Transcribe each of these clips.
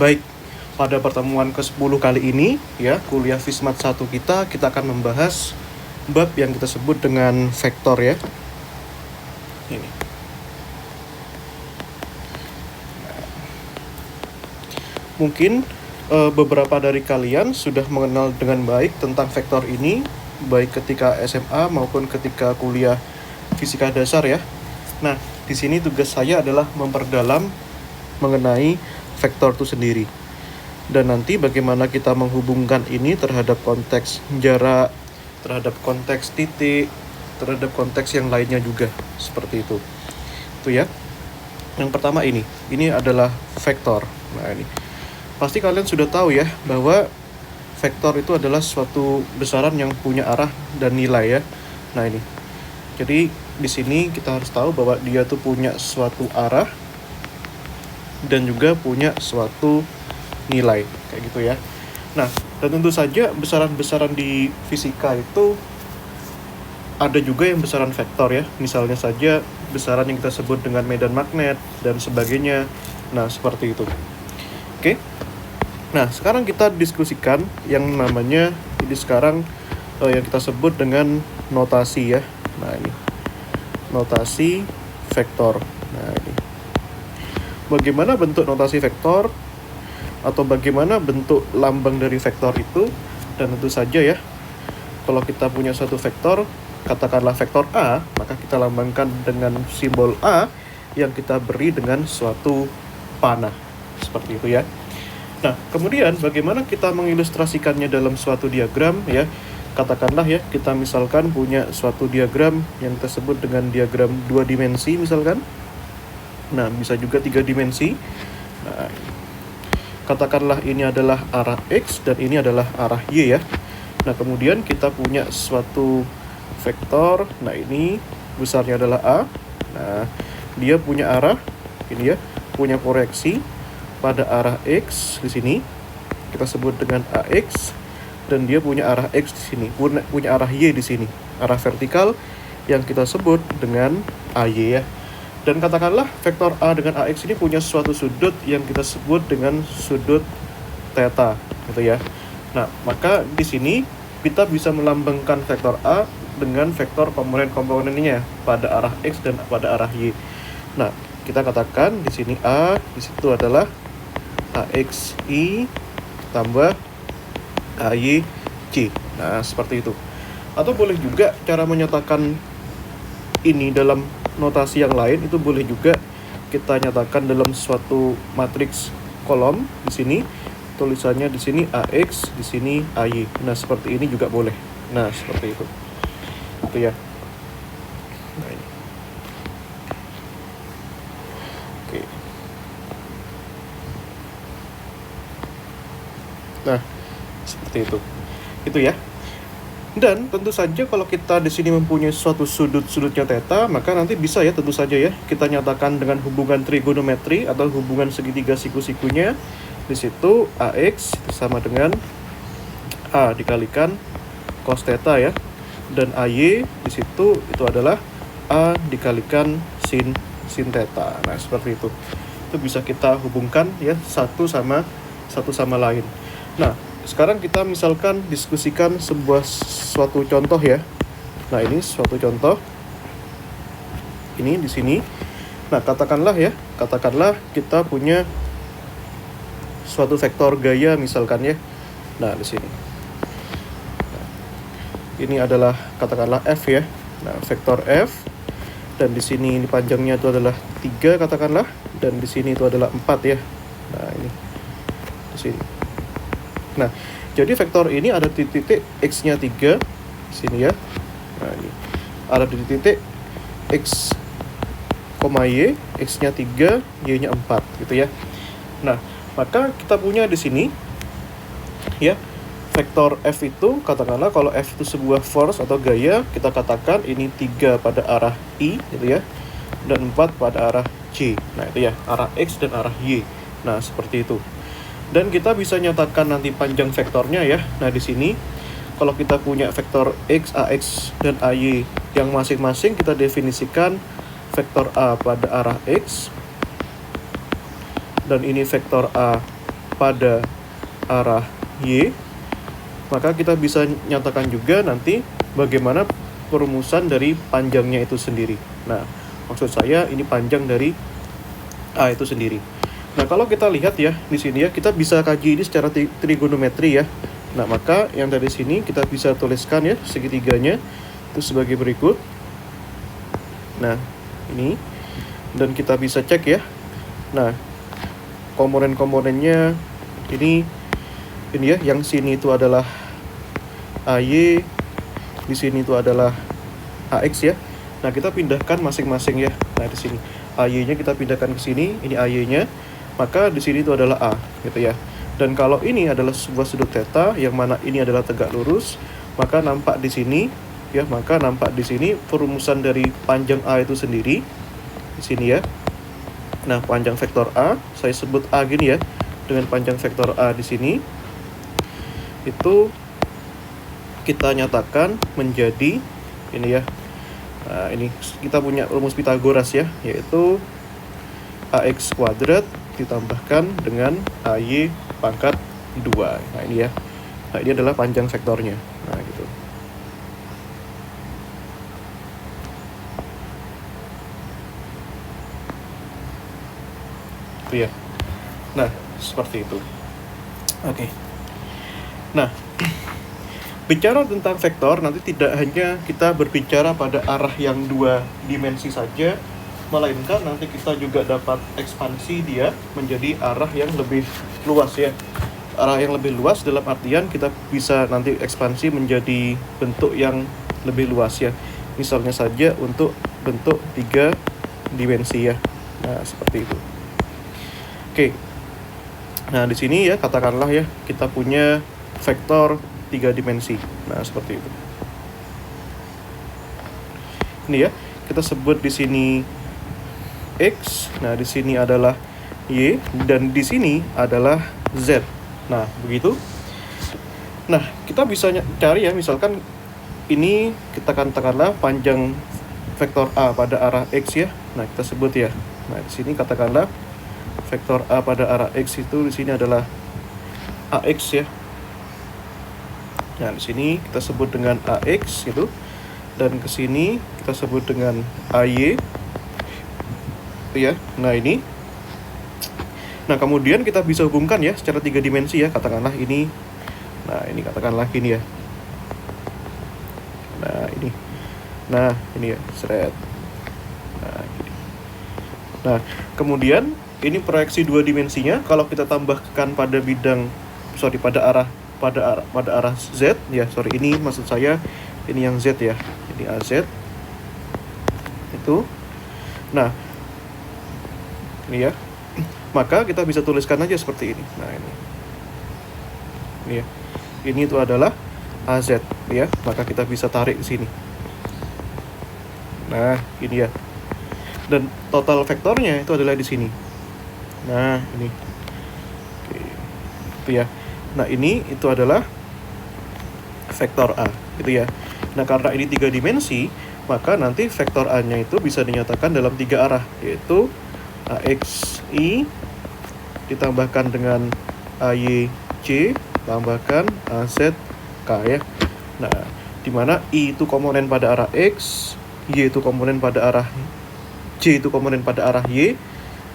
Baik, pada pertemuan ke-10 kali ini ya, kuliah Fismat 1 kita akan membahas bab yang kita sebut dengan vektor ya. Ini. Mungkin beberapa dari kalian sudah mengenal dengan baik tentang vektor ini, baik ketika SMA maupun ketika kuliah fisika dasar ya. Nah, di sini tugas saya adalah memperdalam mengenai vektor itu sendiri. Dan nanti bagaimana kita menghubungkan ini terhadap konteks jarak, terhadap konteks titik, terhadap konteks yang lainnya juga, seperti itu. Itu ya. Yang pertama ini adalah vektor. Nah, ini pasti kalian sudah tahu ya bahwa vektor itu adalah suatu besaran yang punya arah dan nilai ya. Nah, ini. Jadi di sini kita harus tahu bahwa dia tuh punya suatu arah dan juga punya suatu nilai, kayak gitu ya. Nah, dan tentu saja besaran-besaran di fisika itu ada juga yang besaran vektor ya. Misalnya saja besaran yang kita sebut dengan medan magnet dan sebagainya. Nah, seperti itu. Oke. Nah, sekarang kita diskusikan yang namanya ini sekarang yang kita sebut dengan notasi ya. Nah, ini notasi vektor. Nah, ini bagaimana bentuk notasi vektor atau bagaimana bentuk lambang dari vektor itu. Dan tentu saja ya, kalau kita punya suatu vektor, katakanlah vektor A, maka kita lambangkan dengan simbol A yang kita beri dengan suatu panah, seperti itu ya. Nah, kemudian bagaimana kita mengilustrasikannya dalam suatu diagram ya. Katakanlah ya, kita misalkan punya suatu diagram yang kita sebut dengan diagram 2 dimensi misalkan. Nah, bisa juga 3 dimensi. Nah, katakanlah ini adalah arah X dan ini adalah arah Y ya. Nah, kemudian kita punya suatu vektor. Nah, ini besarnya adalah A. Nah, dia punya arah ini ya, punya proyeksi pada arah X di sini. Kita sebut dengan AX. Dan dia punya arah X di sini, punya arah Y di sini, arah vertikal yang kita sebut dengan AY ya. Dan katakanlah vektor A dengan AX ini punya suatu sudut yang kita sebut dengan sudut theta, gitu ya. Nah, maka di sini kita bisa melambangkan vektor A dengan vektor komponen-komponennya pada arah X dan pada arah Y. Nah, kita katakan di sini A, di situ adalah AXI tambah AYC. Nah, seperti itu. Atau boleh juga cara menyatakan ini dalam notasi yang lain, itu boleh juga kita nyatakan dalam suatu matriks kolom di sini. Tulisannya di sini AX, di sini AY. Nah, seperti ini juga boleh. Nah, seperti itu. Itu ya. Nah, ini. Oke. Nah, seperti itu ya. Dan tentu saja kalau kita di sini mempunyai suatu sudutnya theta, maka nanti bisa ya, tentu saja ya, kita nyatakan dengan hubungan trigonometri atau hubungan segitiga siku-sikunya. Di situ AX sama dengan A dikalikan cos theta ya, dan AY di situ itu adalah A dikalikan sin theta. Nah, seperti itu. Itu bisa kita hubungkan ya, satu sama lain. Nah, sekarang kita misalkan diskusikan suatu contoh ya. Nah, ini suatu contoh. Ini di sini. Nah, katakanlah kita punya suatu vektor gaya misalkan ya. Nah, di sini. Nah, ini adalah katakanlah F ya. Nah, vektor F, dan di sini ini panjangnya itu adalah 3 katakanlah, dan di sini itu adalah 4 ya. Nah, ini di sini. Nah, jadi vektor ini ada di titik X-nya 3 di sini ya. Nah, ini ada di titik X, Y, X-nya 3, Y-nya 4 gitu ya. Nah, maka kita punya di sini ya, vektor F itu katakanlah kalau F itu sebuah force atau gaya, kita katakan ini 3 pada arah I gitu ya, dan 4 pada arah C. Nah, itu ya, arah X dan arah Y. Nah, seperti itu. Dan kita bisa nyatakan nanti panjang vektornya ya. Nah, di sini kalau kita punya vektor X, AX, dan AY yang masing-masing kita definisikan vektor A pada arah X, dan ini vektor A pada arah Y, maka kita bisa nyatakan juga nanti bagaimana perumusan dari panjangnya itu sendiri. Nah, maksud saya ini panjang dari A itu sendiri. Nah, kalau kita lihat ya di sini ya, kita bisa kaji ini secara trigonometri ya. Nah, maka yang dari sini kita bisa tuliskan ya segitiganya itu sebagai berikut. Nah, ini, dan kita bisa cek ya. Nah, komponen-komponennya ini ya, yang sini itu adalah AY, di sini itu adalah AX ya. Nah, kita pindahkan masing-masing ya. Nah, di sini AY-nya kita pindahkan ke sini, ini AY-nya, maka di sini itu adalah A gitu ya. Dan kalau ini adalah sebuah sudut theta yang mana ini adalah tegak lurus, maka nampak di sini ya, maka nampak di sini perumusan dari panjang A itu sendiri di sini ya. Nah, panjang vektor A, saya sebut A gini ya, dengan panjang vektor A di sini itu kita nyatakan menjadi ini ya. Nah, ini kita punya rumus Pythagoras ya, yaitu AX kuadrat ditambahkan dengan AY pangkat 2. Nah, ini ya. Nah, ini adalah panjang vektornya. Nah, gitu. Itu ya. Nah, seperti itu. Oke. Nah, bicara tentang vektor, nanti tidak hanya kita berbicara pada arah yang 2 dimensi saja, melainkan nanti kita juga dapat ekspansi dia menjadi arah yang lebih luas ya. Arah yang lebih luas dalam artian kita bisa nanti ekspansi menjadi bentuk yang lebih luas ya. Misalnya saja untuk bentuk 3 dimensi ya. Nah, seperti itu. Oke. Nah, di sini ya katakanlah ya kita punya vektor 3 dimensi. Nah, seperti itu. Ini ya, kita sebut di sini X. Nah, di sini adalah Y dan di sini adalah Z. Nah, begitu. Nah, kita bisa cari ya, misalkan ini kita katakanlah panjang vektor A pada arah X ya. Nah, kita sebut ya. Nah, di sini katakanlah vektor A pada arah X itu di sini adalah AX ya. Nah, di sini kita sebut dengan AX gitu. Dan ke sini kita sebut dengan AY. Ya. Nah, ini. Nah, kemudian kita bisa hubungkan ya secara 3 dimensi ya. Katakanlah ini. Nah, ini katakanlah gini ya. Nah, ini. Nah, ini ya, seret. Nah, ini. Nah, kemudian ini proyeksi 2 dimensinya kalau kita tambahkan pada pada arah Z ya, ini maksud saya ini yang Z ya, ini AZ itu. Nah, ini ya, maka kita bisa tuliskan aja seperti ini. Nah, ini ya, ini itu adalah AZ ya, maka kita bisa tarik ke sini. Nah, ini ya, dan total vektornya itu adalah di sini. Nah, ini. Oke. Itu ya. Nah, ini itu adalah vektor A, gitu ya. Nah, karena ini 3 dimensi, maka nanti vektor A-nya itu bisa dinyatakan dalam 3 arah, yaitu AXI ditambahkan dengan AYC tambahkan AZK ya. Nah, di mana I itu komponen pada arah X, Y itu komponen pada arah J itu komponen pada arah Y,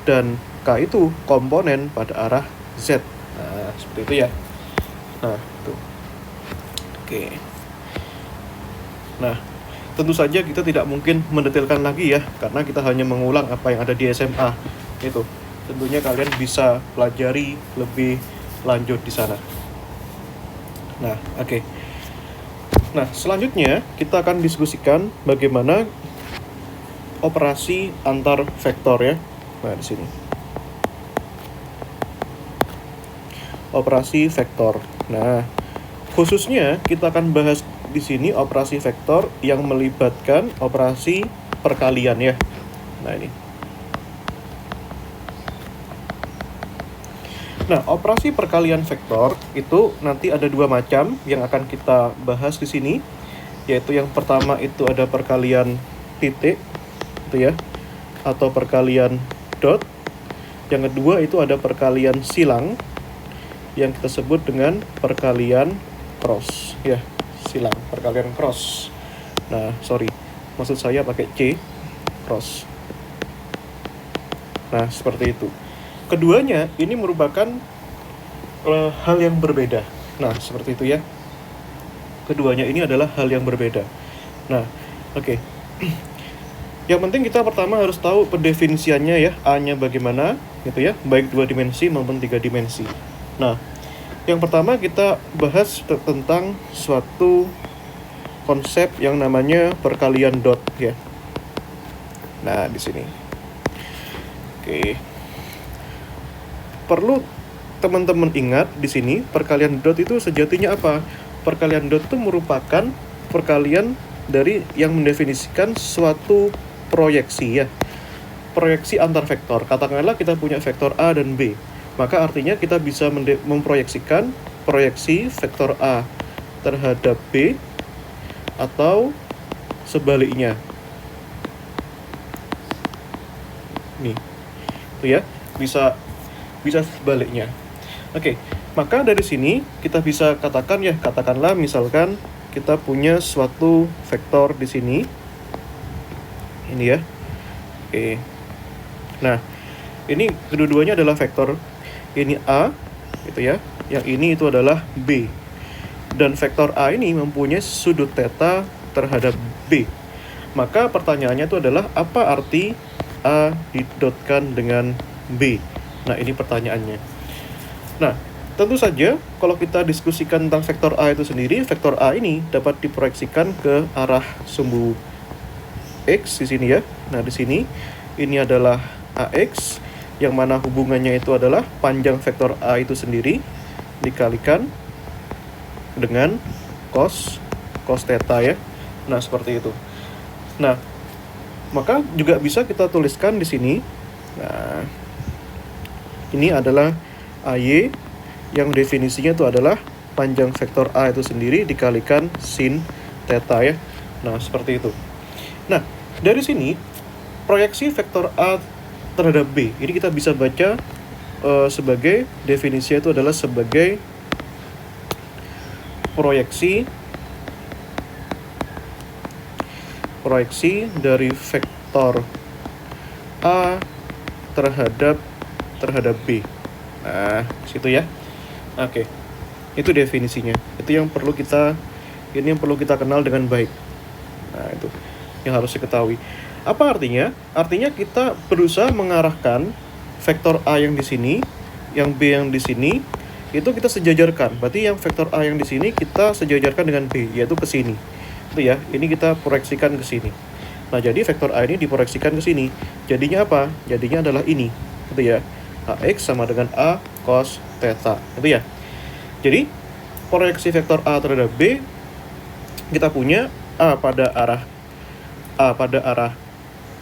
dan K itu komponen pada arah Z. Nah, seperti itu ya. Nah, itu. Oke. Nah, tentu saja kita tidak mungkin mendetailkan lagi ya, karena kita hanya mengulang apa yang ada di SMA. Itu. Tentunya kalian bisa pelajari lebih lanjut di sana. Nah, oke. Nah, selanjutnya kita akan diskusikan bagaimana operasi antar vektor ya. Nah, di sini. Operasi vektor. Nah, khususnya kita akan bahas di sini operasi vektor yang melibatkan operasi perkalian ya. Nah, ini. Nah, operasi perkalian vektor itu nanti ada 2 macam yang akan kita bahas di sini, yaitu yang pertama itu ada perkalian titik, gitu ya, atau perkalian dot. Yang kedua itu ada perkalian silang. yang kita sebut dengan perkalian cross ya, silang perkalian cross. Nah, sorry, maksud saya pakai C, cross. Nah, seperti itu. Keduanya ini merupakan hal yang berbeda. Nah, seperti itu ya. Keduanya ini adalah hal yang berbeda. Nah, oke. Yang penting kita pertama harus tahu pendefinisiannya ya, A-nya bagaimana gitu ya, baik 2 dimensi maupun 3 dimensi. Nah, yang pertama kita bahas tentang suatu konsep yang namanya perkalian dot ya. Nah, di sini. Oke. Perlu teman-teman ingat di sini perkalian dot itu sejatinya apa? Perkalian dot itu merupakan perkalian dari yang mendefinisikan suatu proyeksi ya. Proyeksi antar vektor. Katakanlah kita punya vektor A dan B. Maka artinya kita bisa memproyeksikan proyeksi vektor A terhadap B atau sebaliknya. Nih. Itu ya, bisa sebaliknya. Oke, maka dari sini kita bisa katakan ya, katakanlah misalkan kita punya suatu vektor di sini. Ini ya. Oke. Nah, ini kedua-duanya adalah vektor. Ini A gitu ya. Yang ini itu adalah B. Dan vektor A ini mempunyai sudut theta terhadap B. Maka pertanyaannya itu adalah apa arti A didotkan dengan B? Nah, ini pertanyaannya. Nah, tentu saja kalau kita diskusikan tentang vektor A itu sendiri, vektor A ini dapat diproyeksikan ke arah sumbu X di sini ya. Nah, di sini ini adalah AX, yang mana hubungannya itu adalah panjang vektor A itu sendiri dikalikan dengan cos theta ya. Nah, seperti itu. Nah, maka juga bisa kita tuliskan di sini. Nah, ini adalah AY yang definisinya itu adalah panjang vektor A itu sendiri dikalikan sin theta ya. Nah, seperti itu. Nah, dari sini proyeksi vektor A terhadap B ini kita bisa baca sebagai definisinya itu adalah sebagai proyeksi dari vektor A terhadap B. Nah, situ ya. Oke. Itu definisinya. Itu yang perlu kita kenal dengan baik. Nah, itu yang harus diketahui. Apa artinya? Artinya kita berusaha mengarahkan vektor A yang di sini, yang B yang di sini, itu kita sejajarkan. Berarti yang vektor A yang di sini kita sejajarkan dengan B, yaitu ke sini. Itu ya, ini kita proyeksikan ke sini. Nah, jadi vektor A ini diproyeksikan ke sini. Jadinya apa? Jadinya adalah ini. Itu ya. AX sama dengan A cos theta. Itu ya. Jadi, proyeksi vektor A terhadap B, kita punya A pada arah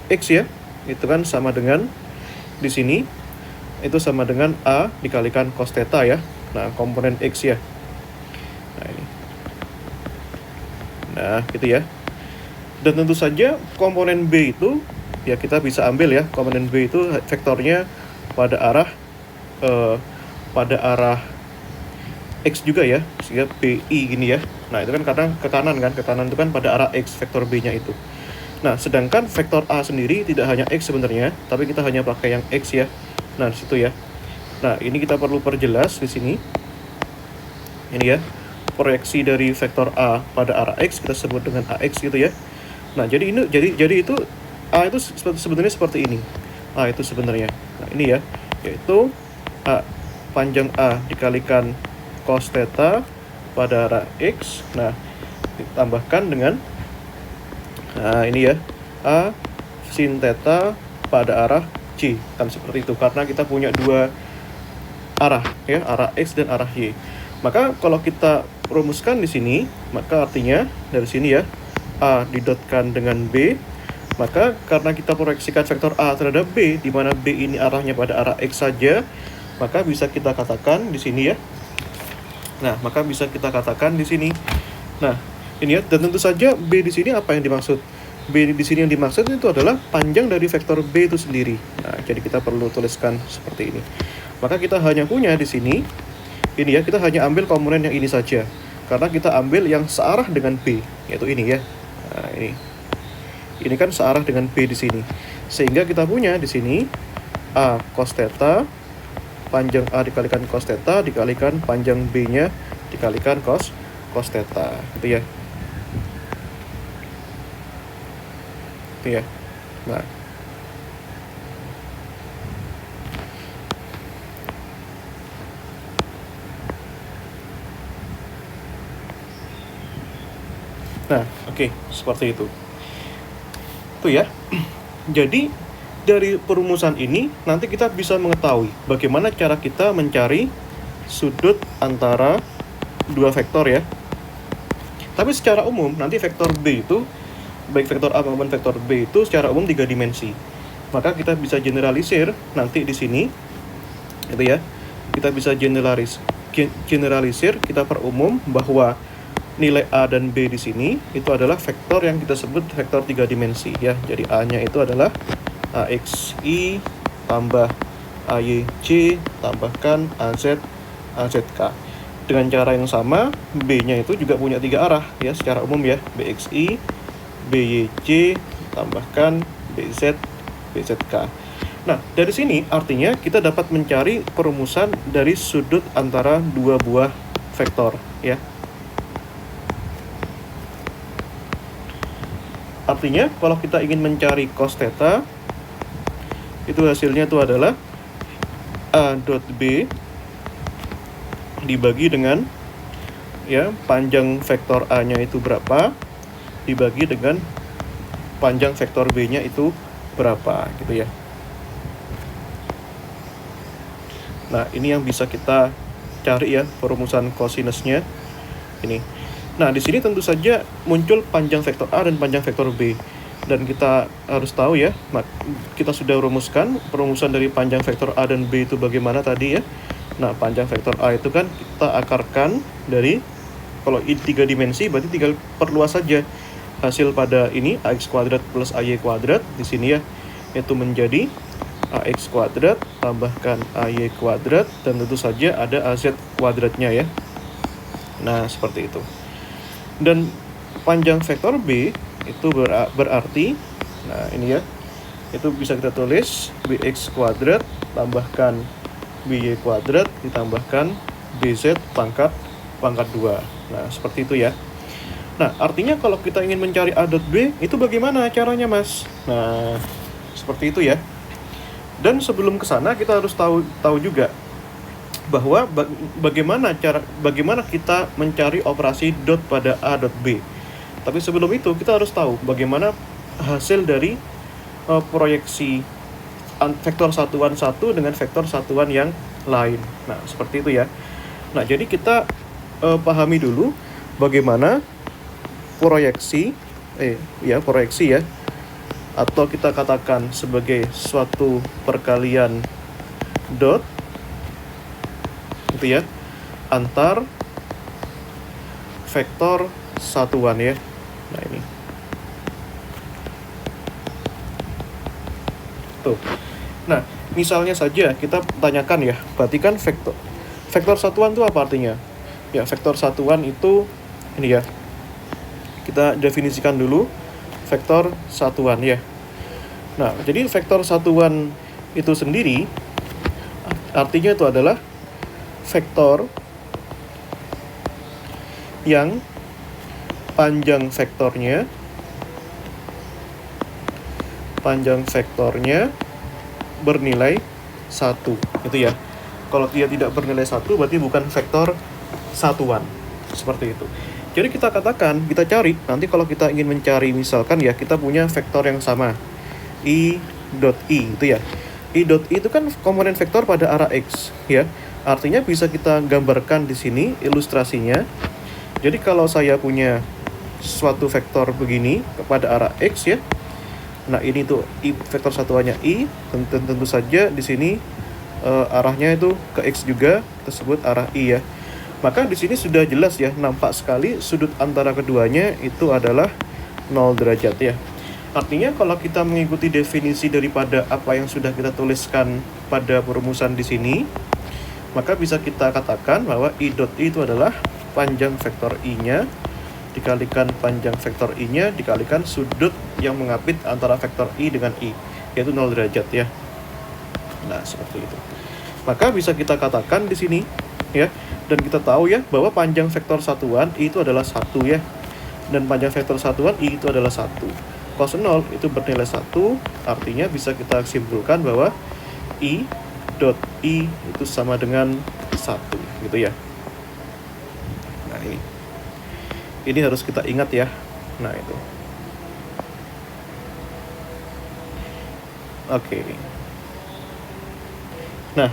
X ya. Itu kan sama dengan di sini itu sama dengan A dikalikan cos theta ya. Nah, komponen X ya. Nah, ini. Nah, gitu ya. Dan tentu saja komponen B itu ya kita bisa ambil ya. Komponen B itu vektornya pada arah X juga ya. Sehingga BI gini ya. Nah, itu kan karena ke kanan kan. Ke kanan itu kan pada arah X vektor B-nya itu. Nah, sedangkan vektor A sendiri tidak hanya X sebenarnya, tapi kita hanya pakai yang X ya. Nah, di situ ya. Nah, ini kita perlu perjelas di sini. Ini ya. Proyeksi dari vektor A pada arah X kita sebut dengan AX gitu ya. Nah, jadi itu A itu sebenarnya seperti ini. A itu sebenarnya. Nah, ini ya, yaitu A panjang A dikalikan cos theta pada arah X. Nah, ditambahkan dengan ini ya, A sin theta pada arah C. Kan seperti itu, karena kita punya dua arah ya, arah X dan arah Y. Maka kalau kita rumuskan di sini, maka artinya dari sini ya, A didotkan dengan B. Maka karena kita proyeksikan vektor A terhadap B, di mana B ini arahnya pada arah X saja, maka bisa kita katakan di sini ya. Nah, maka bisa kita katakan di sini. Nah, ini ya, dan tentu saja B di sini apa yang dimaksud? B di sini yang dimaksud itu adalah panjang dari vektor B itu sendiri. Nah, jadi kita perlu tuliskan seperti ini. Maka kita hanya punya di sini Ini ya, kita hanya ambil komponen yang ini saja. Karena kita ambil yang searah dengan B, yaitu ini ya. Nah, ini. Ini kan searah dengan B di sini. Sehingga kita punya di sini A cos theta, panjang A dikalikan cos theta, dikalikan panjang B-nya, dikalikan cos theta. Gitu ya. Itu ya. Nah. Nah, oke, seperti itu. Itu ya. Jadi dari perumusan ini nanti kita bisa mengetahui bagaimana cara kita mencari sudut antara dua vektor ya. Tapi secara umum nanti vektor B itu, baik vektor A maupun vektor B itu secara umum 3 dimensi. Maka kita bisa generalisir nanti di sini, itu ya. Kita bisa generalisir, kita perumum bahwa nilai A dan B di sini itu adalah vektor yang kita sebut vektor 3 dimensi ya. Jadi A-nya itu adalah AXI tambah AYJ tambahkan AZK. Dengan cara yang sama, B-nya itu juga punya 3 arah ya secara umum ya. BXI, BYJ tambahkan BZK. Nah, dari sini artinya kita dapat mencari perumusan dari sudut antara dua buah vektor ya. Artinya kalau kita ingin mencari cos theta, itu hasilnya itu adalah A dot B dibagi dengan ya panjang vektor A-nya itu berapa dibagi dengan panjang vektor B-nya itu berapa gitu ya. Nah, ini yang bisa kita cari ya perumusan kosinusnya ini. Nah, di sini tentu saja muncul panjang vektor A dan panjang vektor B. Dan kita harus tahu ya, kita sudah rumuskan perumusan dari panjang vektor A dan B itu bagaimana tadi ya. Nah, panjang vektor A itu kan kita akarkan dari, kalau ini 3 dimensi berarti tinggal perluas saja hasil pada ini AX kuadrat plus AY kuadrat di sini ya. Itu menjadi AX kuadrat tambahkan AY kuadrat dan tentu saja ada AZ kuadratnya ya. Nah, seperti itu. Dan panjang vektor B itu berarti, nah ini ya, itu bisa kita tulis BX kuadrat tambahkan BY kuadrat ditambahkan BZ pangkat 2. Nah, seperti itu ya. Nah, artinya kalau kita ingin mencari A dot B, itu bagaimana caranya, Mas? Nah, seperti itu ya. Dan sebelum ke sana kita harus tahu juga bahwa bagaimana kita mencari operasi dot pada A dot B. Tapi sebelum itu kita harus tahu bagaimana hasil dari proyeksi vektor satuan satu dengan vektor satuan yang lain. Nah, seperti itu ya. Nah, jadi kita pahami dulu bagaimana proyeksi ya, atau kita katakan sebagai suatu perkalian dot gitu ya antar vektor satuan ya. Nah, ini tuh. Nah, misalnya saja kita tanyakan ya, berarti kan vektor satuan itu apa artinya? Ya, vektor satuan itu ini ya. Kita definisikan dulu vektor satuan ya. Nah, jadi vektor satuan itu sendiri artinya itu adalah vektor yang panjang vektornya bernilai 1 gitu ya. Kalau dia tidak bernilai 1 berarti bukan vektor satuan. Seperti itu. Jadi kita cari nanti kalau kita ingin mencari misalkan ya kita punya vektor yang sama I dot I itu ya. I dot I itu kan komponen vektor pada arah X ya. Artinya bisa kita gambarkan di sini ilustrasinya. Jadi kalau saya punya suatu vektor begini kepada arah X ya. Nah, ini tuh I, vektor satuannya I, tentu saja di sini arahnya itu ke X juga, tersebut arah I ya. Maka di sini sudah jelas ya, nampak sekali sudut antara keduanya itu adalah 0 derajat ya. Artinya kalau kita mengikuti definisi daripada apa yang sudah kita tuliskan pada perumusan di sini, Maka bisa kita katakan bahwa I dot I itu adalah panjang vektor I-nya dikalikan panjang vektor I-nya dikalikan sudut yang mengapit antara vektor I dengan I, yaitu 0 derajat ya. Nah, seperti itu. Maka bisa kita katakan di sini ya, dan kita tahu ya bahwa panjang vektor satuan I itu adalah 1 ya. Dan panjang vektor satuan I itu adalah 1. Cos 0 itu bernilai 1, artinya bisa kita simpulkan bahwa I dot I itu sama dengan 1 gitu ya. Nah, ini harus kita ingat ya. Nah, itu. Oke. Nah,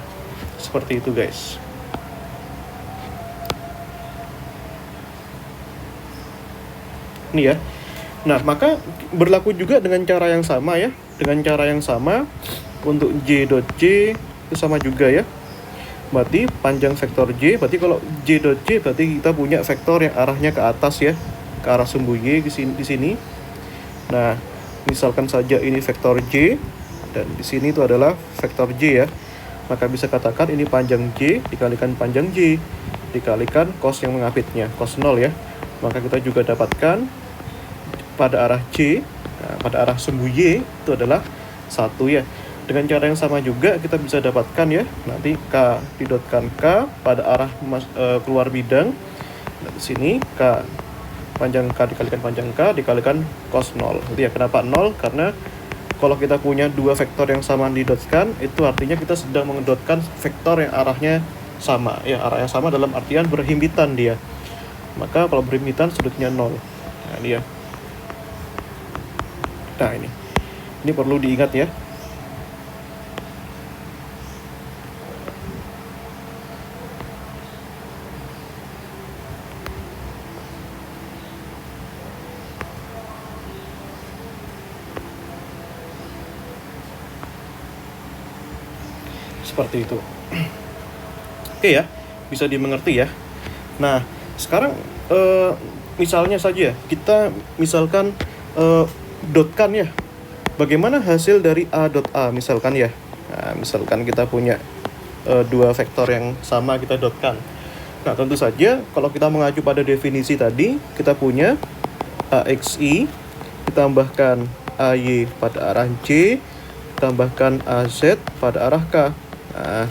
seperti itu guys. Ini ya. Nah, maka berlaku juga dengan cara yang sama ya. Dengan cara yang sama untuk J dot J itu sama juga ya. Berarti panjang vektor J, berarti kalau J dot J berarti kita punya vektor yang arahnya ke atas ya, ke arah sumbu Y di sini. Nah, misalkan saja ini vektor J dan di sini itu adalah vektor J ya. Maka bisa katakan ini panjang J dikalikan panjang J dikalikan cos yang mengapitnya, cos 0 ya. Maka kita juga dapatkan pada arah J, nah, pada arah sumbu Y itu adalah 1 ya. Dengan cara yang sama juga kita bisa dapatkan ya, nanti K didotkan K pada arah keluar bidang. Nah, di sini K panjang K dikalikan panjang K dikalikan cos 0. Itu ya, kenapa 0? Karena kalau kita punya dua vektor yang sama didotkan, itu artinya kita sedang mengedotkan vektor yang arahnya sama ya, arahnya sama dalam artian berhimpitan dia. Maka kalau berhimpitan sudutnya 0. Nah, ini ya. Nah, ini perlu diingat ya. Seperti itu. Oke ya, bisa dimengerti ya. Nah, sekarang misalnya saja kita misalkan dotkan ya. Bagaimana hasil dari A dot A misalkan ya. Nah, misalkan kita punya dua vektor yang sama kita dotkan. Nah, tentu saja kalau kita mengacu pada definisi tadi, kita punya AXI ditambahkan AY pada arah J tambahkan AZ pada arah K. Nah,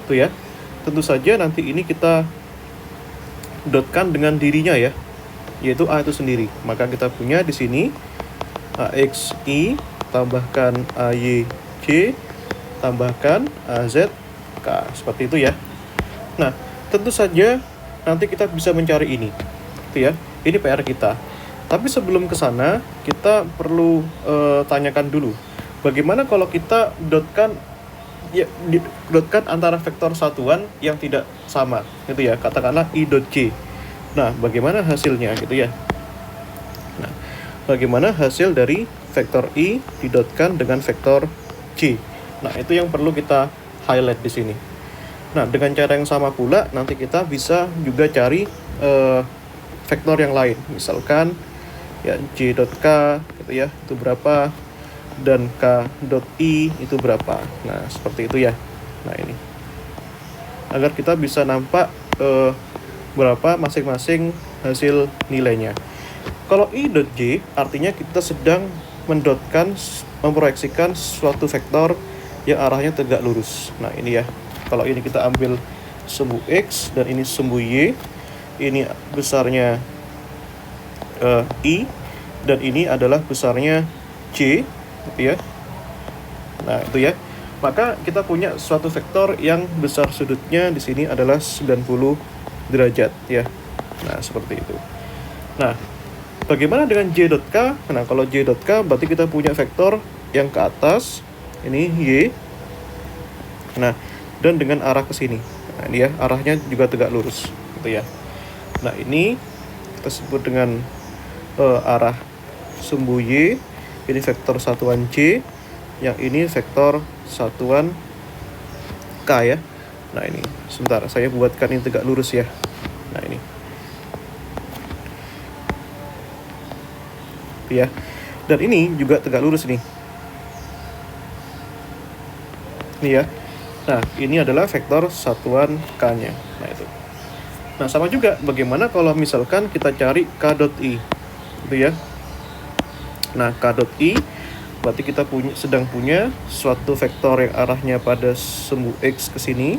itu ya. Tentu saja nanti ini kita dotkan dengan dirinya ya, yaitu A itu sendiri. Maka kita punya di sini AXI tambahkan AYJ tambahkan AZ K. Seperti itu ya. Nah, tentu saja nanti kita bisa mencari ini. Itu ya. Ini PR kita. Tapi sebelum ke sana, kita perlu tanyakan dulu. Bagaimana kalau kita dotkan ya, dotkan antara vektor satuan yang tidak sama, gitu ya, katakanlah I dot J. Nah, bagaimana hasilnya, gitu ya. Nah, bagaimana hasil dari vektor I didotkan dengan vektor J. Nah, itu yang perlu kita highlight di sini. Nah, dengan cara yang sama pula, nanti kita bisa juga cari vektor yang lain. Misalkan ya J dot K, gitu ya, itu berapa, dan K dot I itu berapa. Nah, seperti itu ya. Nah, ini agar kita bisa nampak berapa masing-masing hasil nilainya. Kalau I dot J artinya kita sedang memproyeksikan suatu vektor yang arahnya tegak lurus. Nah, ini ya. Kalau ini kita ambil sumbu X dan ini sumbu Y, ini besarnya I dan ini adalah besarnya J, gitu ya. Nah, itu ya. Maka kita punya suatu vektor yang besar sudutnya di sini adalah 90 derajat ya. Nah, seperti itu. Nah, bagaimana dengan J dot K? Nah, kalau J dot K berarti kita punya vektor yang ke atas, ini Y. Nah, dan dengan arah ke sini. Nah, ini ya, arahnya juga tegak lurus, gitu ya. Nah, ini kita sebut dengan arah sumbu Y. Ini vektor satuan J, yang ini vektor satuan K ya. Nah, ini sebentar, saya buatkan ini tegak lurus ya. Nah, ini ya, dan ini juga tegak lurus nih. Ini ya, Nah, ini adalah vektor satuan K-nya. Nah, itu. Nah, sama juga bagaimana kalau misalkan kita cari K dot I. Gitu ya. Nah, K dot I berarti kita sedang punya suatu vektor yang arahnya pada semu X ke sini.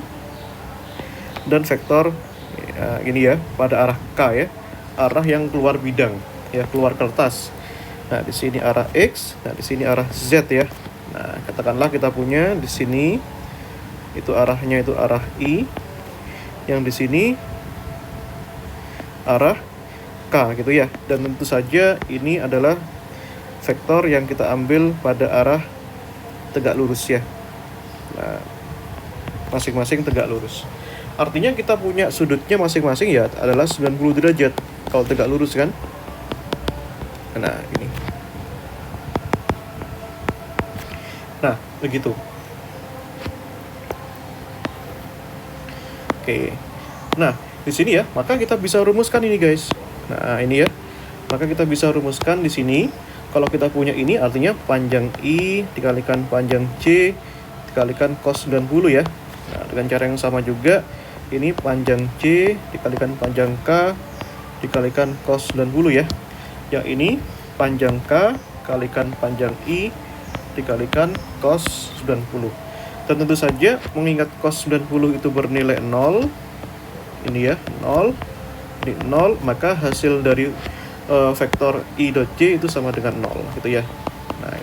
Dan vektor ini ya, pada arah K ya. Arah yang keluar bidang, ya, keluar kertas. Nah, di sini arah X, nah di sini arah Z ya. Nah, katakanlah kita punya di sini itu arahnya itu arah I, yang di sini arah K gitu ya. Dan tentu saja ini adalah vektor yang kita ambil pada arah tegak lurus ya. Nah, masing-masing tegak lurus. Artinya kita punya sudutnya masing-masing ya adalah 90 derajat kalau tegak lurus kan. Nah, ini. Nah, begitu. Oke. Nah, di sini ya, maka kita bisa rumuskan ini, guys. Nah, ini ya. Maka kita bisa rumuskan di sini. Kalau kita punya ini artinya panjang I dikalikan panjang C dikalikan cos 90 ya. Nah, dengan cara yang sama juga ini panjang C dikalikan panjang K dikalikan cos 90 ya. Yang ini panjang K kalikan panjang I dikalikan cos 90. Dan tentu saja mengingat cos 90 itu bernilai 0. Ini ya, 0. Ini 0, maka hasil dari vektor I dot J itu sama dengan 0 gitu ya. Nah,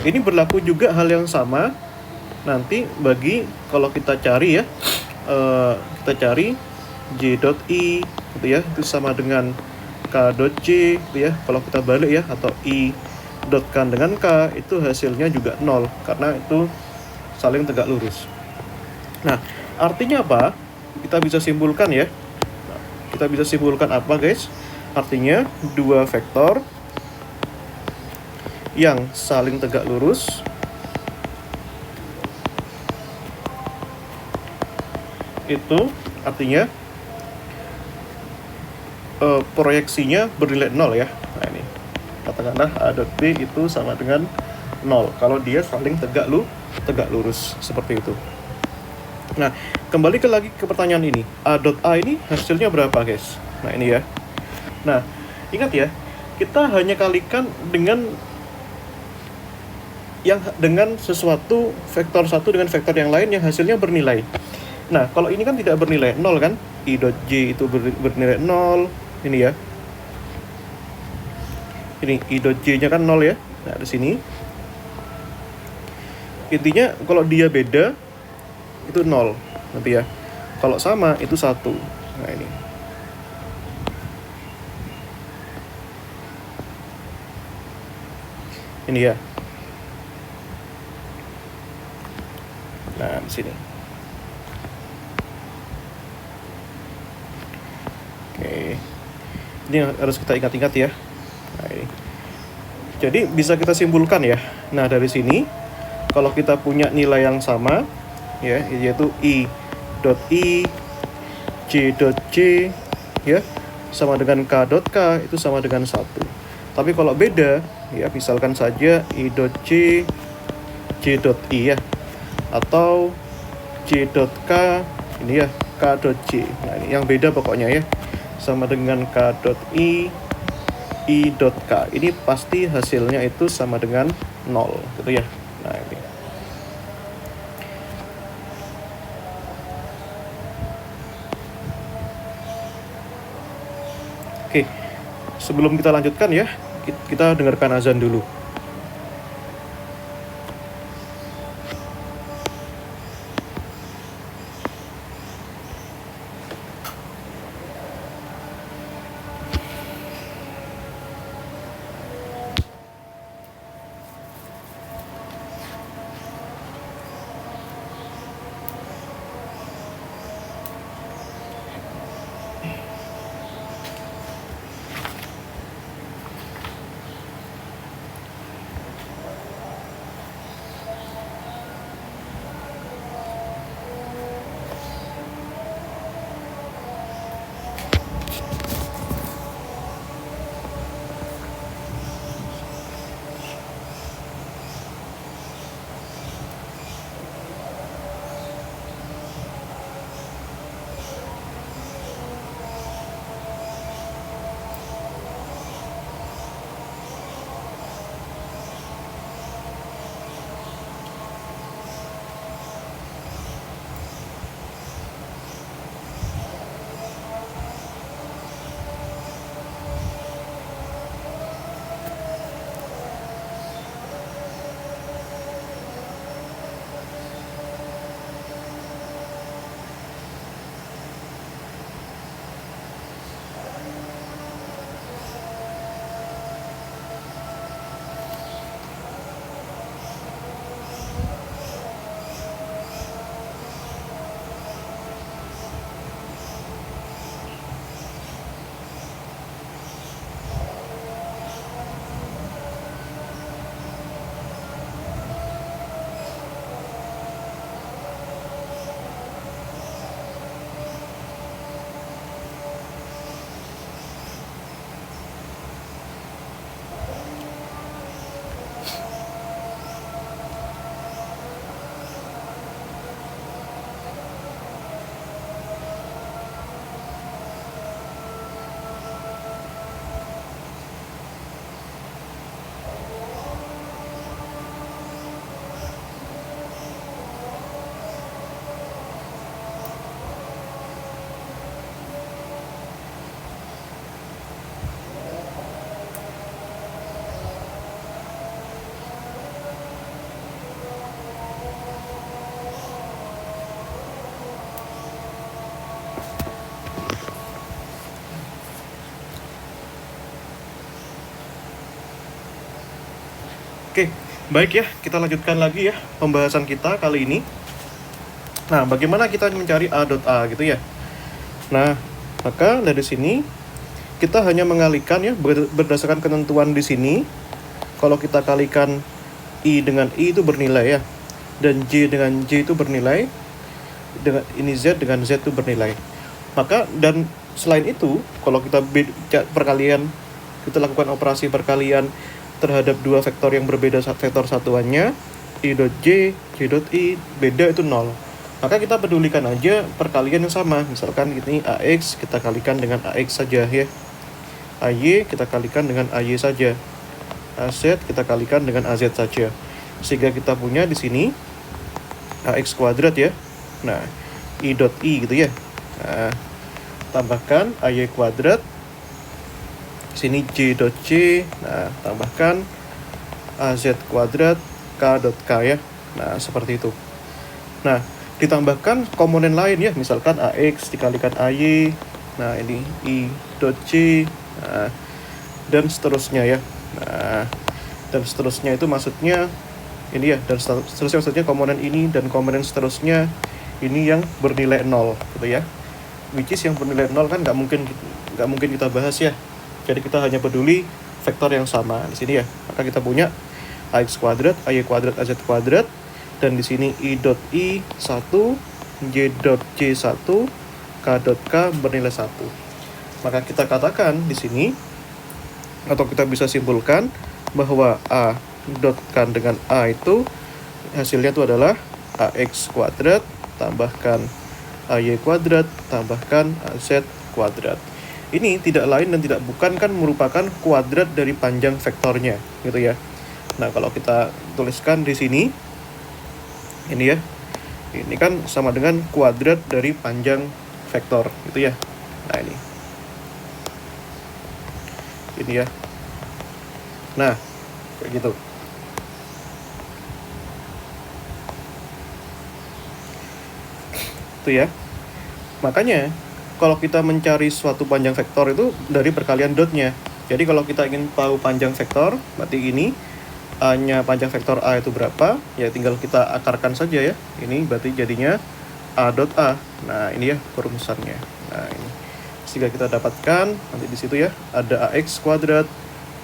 ini berlaku juga hal yang sama nanti bagi kalau kita cari ya, kita cari J dot I gitu ya, itu sama dengan K dot J gitu ya. Kalau kita balik ya, atau I dot K dengan K, itu hasilnya juga 0 karena itu saling tegak lurus. Nah, artinya apa? Kita bisa simpulkan ya. Kita bisa simpulkan apa, guys? Artinya dua vektor yang saling tegak lurus itu artinya proyeksinya bernilai 0 ya. Nah, ini katakanlah A dot B itu sama dengan 0 kalau dia saling tegak lurus seperti itu. Nah, kembali lagi ke pertanyaan ini. A dot A ini hasilnya berapa, guys? Nah, ini ya. Nah, ingat ya, kita hanya kalikan dengan sesuatu vektor satu dengan vektor yang lain yang hasilnya bernilai. Nah, kalau ini kan tidak bernilai 0 kan? I dot J itu bernilai 0. Ini ya. Ini I dot J-nya kan 0 ya. Nah, di sini. Intinya kalau dia beda itu 0 nanti ya. Kalau sama itu 1. Nah, ini. Ini ya. Nah, di sini. Oke. Ini harus kita ingat-ingat ya. Nah, ini. Jadi bisa kita simpulkan ya. Nah, dari sini kalau kita punya nilai yang sama ya, yaitu I dot I, J dot J ya, sama dengan K dot K itu sama dengan 1. Tapi kalau beda ya, misalkan saja I dot J, J dot I ya, atau J dot K ini ya, K dot J. Nah, ini yang beda pokoknya ya, sama dengan K dot I dot K. Ini pasti hasilnya itu sama dengan 0 gitu ya. Nah, ini. Oke, sebelum kita lanjutkan ya, kita dengarkan azan dulu. Oke, baik ya, kita lanjutkan lagi ya pembahasan kita kali ini. Nah, bagaimana kita mencari A dot A gitu ya. Nah, maka dari sini kita hanya mengalihkan ya berdasarkan ketentuan di sini. Kalau kita kalikan I dengan I itu bernilai ya, dan J dengan J itu bernilai, dengan ini Z dengan Z itu bernilai. Maka dan selain itu, kalau kita perkalian, kita lakukan operasi perkalian terhadap dua vektor yang berbeda vektor satuannya, I dot J, J dot I, beda itu 0. Maka kita pedulikan aja perkalian yang sama. Misalkan ini AX kita kalikan dengan AX saja ya. AY kita kalikan dengan AY saja. AZ kita kalikan dengan AZ saja. Sehingga kita punya di sini AX kuadrat ya. Nah, I dot I gitu ya. Nah, tambahkan AY kuadrat. Sini J dot J. Nah, tambahkan AZ kuadrat K dot K ya. Nah, seperti itu. Nah, ditambahkan komponen lain ya, misalkan AX dikalikan AY. Nah, ini I dot J. Nah, dan seterusnya ya. Nah, dan seterusnya itu maksudnya ini ya, dan seterusnya maksudnya komponen ini dan komponen seterusnya ini yang bernilai 0 gitu ya. Which is yang bernilai 0 kan nggak mungkin kita bahas ya. Jadi kita hanya peduli vektor yang sama di sini ya. Maka kita punya AX kuadrat, AY kuadrat, AZ kuadrat, dan di sini I dot I 1, J dot J 1, K dot K bernilai 1. Maka kita katakan di sini, atau kita bisa simpulkan bahwa A dot K dengan A itu hasilnya itu adalah AX kuadrat tambahkan AY kuadrat tambahkan AZ kuadrat. Ini tidak lain dan tidak bukan kan merupakan kuadrat dari panjang vektornya gitu ya. Nah, kalau kita tuliskan di sini ini ya. Ini kan sama dengan kuadrat dari panjang vektor gitu ya. Nah, ini ya. Nah, kayak gitu. Itu ya. Makanya kalau kita mencari suatu panjang vektor itu dari perkalian dotnya. Jadi kalau kita ingin tahu panjang vektor, berarti ini A-nya panjang vektor A itu berapa? Ya tinggal kita akarkan saja ya. Ini berarti jadinya A dot A. Nah, ini ya perumusannya. Nah, ini. Sehingga kita dapatkan nanti di situ ya, ada AX kuadrat,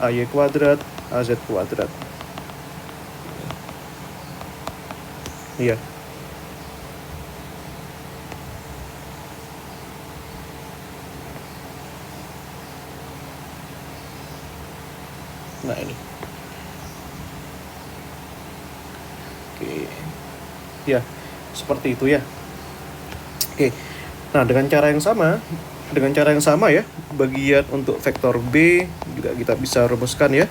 AY kuadrat, AZ kuadrat. Iya. Nah, ini. Oke. Ya, seperti itu ya. Oke. Nah, dengan cara yang sama ya, bagian untuk vektor B juga kita bisa rumuskan ya.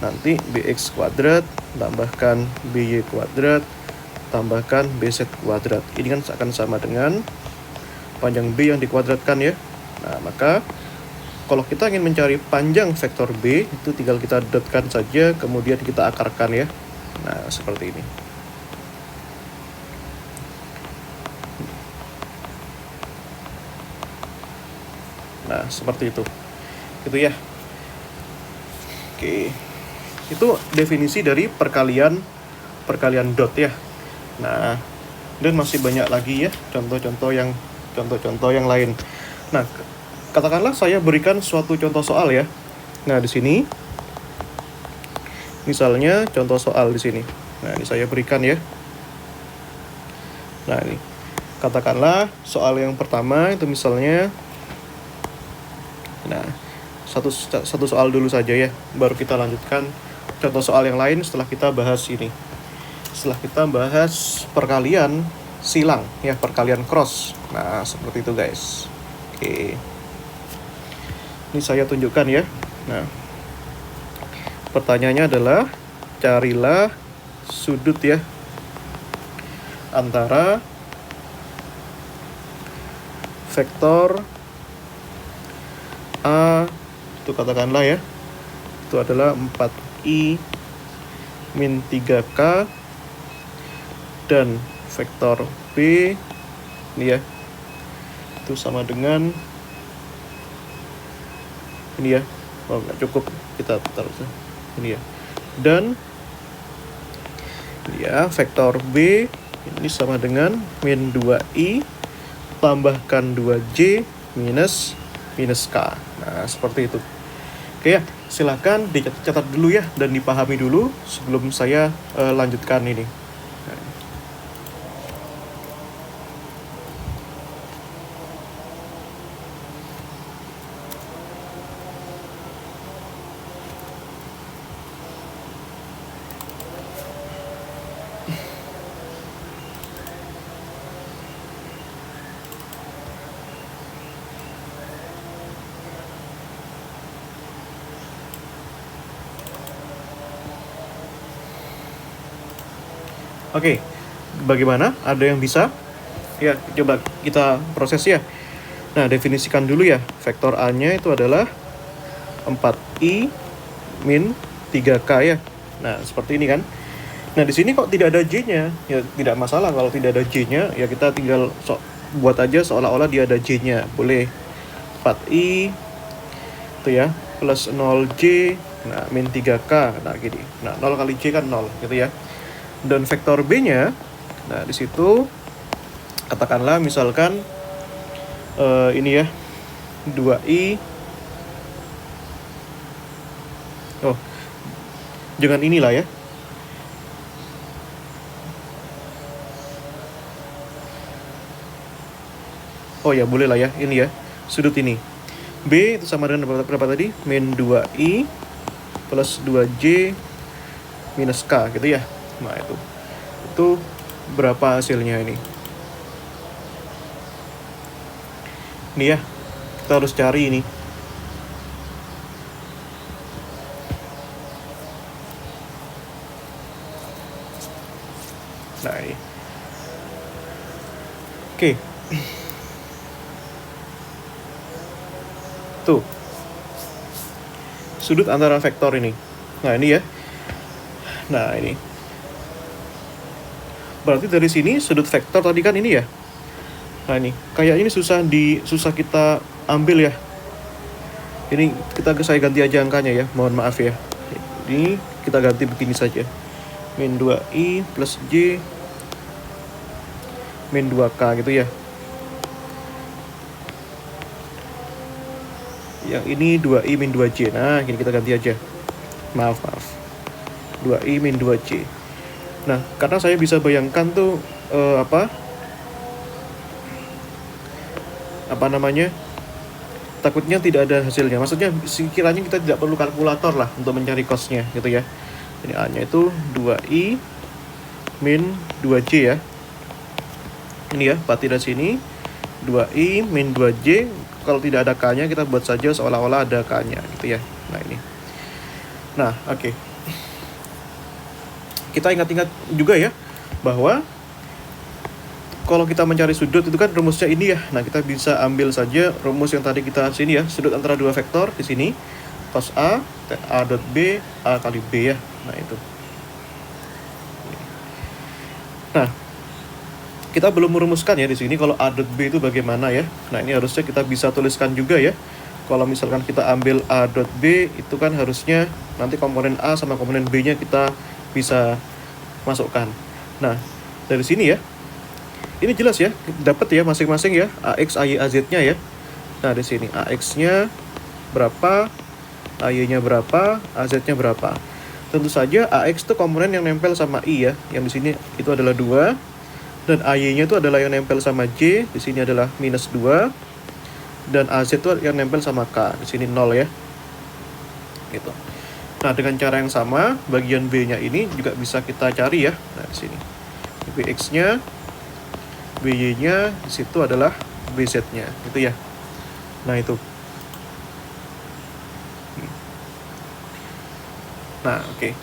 Nanti BX kuadrat tambahkan BY kuadrat tambahkan BZ kuadrat. Ini kan akan sama dengan panjang B yang dikuadratkan ya. Nah, maka kalau kita ingin mencari panjang vektor B, itu tinggal kita dotkan saja, kemudian kita akarkan ya. Nah, seperti ini. Nah, seperti itu. Gitu ya. Oke. Itu definisi dari perkalian dot ya. Nah, dan masih banyak lagi ya contoh-contoh yang lain. Nah, katakanlah saya berikan suatu contoh soal ya. Nah, di sini misalnya contoh soal di sini. Nah, ini saya berikan ya. Nah, ini katakanlah soal yang pertama itu misalnya, nah, satu soal dulu saja ya, baru kita lanjutkan contoh soal yang lain setelah kita bahas ini. Setelah kita bahas perkalian silang ya, perkalian cross. Nah, seperti itu guys. Oke. Ini saya tunjukkan ya. Nah, pertanyaannya adalah carilah sudut ya antara vektor A itu katakanlah ya, itu adalah 4I min 3K dan vektor B ini ya, itu sama dengan ini ya. Oh, nggak cukup, kita taruh ini ya. Dan Ya, vektor B ini sama dengan min 2i tambahkan 2j minus K. Nah, seperti itu. Oke ya, silahkan dicatat dulu ya dan dipahami dulu sebelum saya lanjutkan ini. Oke, bagaimana? Ada yang bisa? Ya, coba kita proses ya. Nah, definisikan dulu ya. Vektor A-nya itu adalah 4i min 3k ya. Nah, seperti ini kan. Nah, di sini kok tidak ada j-nya? Ya, tidak masalah kalau tidak ada j-nya. Ya, kita tinggal buat aja seolah-olah dia ada j-nya. Boleh 4i itu ya, plus 0j, nah, min 3k. Nah, gini. Nah, 0 kali j kan 0, gitu ya. Dan vektor B-nya, nah di situ katakanlah misalkan ini ya 2i, oh jangan inilah ya, oh ya boleh lah ya, ini ya sudut ini B itu sama dengan berapa tadi, min 2i plus 2j minus k gitu ya. Nah itu berapa hasilnya ini ya, kita harus cari ini. Nah ini oke. Tuh sudut antara vektor ini, nah ini ya, nah ini berarti dari sini sudut vektor tadi kan ini ya. Nah ini kayak ini susah kita ambil ya. Ini saya ganti aja angkanya ya, mohon maaf ya. Ini kita ganti begini saja, min 2i plus j min 2k gitu ya. Yang ini 2i min 2j. Nah ini kita ganti aja, maaf 2i min 2j. Nah, karena saya bisa bayangkan tuh apa namanya, takutnya tidak ada hasilnya. Maksudnya sekiranya kita tidak perlu kalkulator lah untuk mencari cosnya gitu ya. Ini A-nya itu 2i min 2j ya. Ini ya, berarti dari sini 2i min 2j. Kalau tidak ada K-nya kita buat saja seolah-olah ada K-nya gitu ya. Nah ini. Nah oke. Kita ingat-ingat juga ya bahwa kalau kita mencari sudut itu kan rumusnya ini ya. Nah, kita bisa ambil saja rumus yang tadi kita sini ya, sudut antara dua vektor di sini cos A dot B, A kali B ya. Nah, itu. Nah, kita belum merumuskan ya di sini kalau A dot B itu bagaimana ya. Nah, ini harusnya kita bisa tuliskan juga ya. Kalau misalkan kita ambil A dot B itu kan harusnya nanti komponen A sama komponen B-nya kita bisa masukkan. Nah, dari sini ya, ini jelas ya, dapat ya masing-masing ya, AX, AY, AZ-nya ya. Nah, di sini AX-nya berapa, AY-nya berapa, AZ-nya berapa. Tentu saja AX itu komponen yang nempel sama I ya, yang di sini itu adalah 2. Dan AY-nya itu adalah yang nempel sama J, di sini adalah minus 2. Dan AZ itu yang nempel sama K, di sini 0 ya. Gitu. Nah, dengan cara yang sama, bagian B-nya ini juga bisa kita cari ya. Nah, di sini. BX-nya, BY-nya, di situ adalah BZ-nya, gitu ya. Nah, itu. Nah, oke.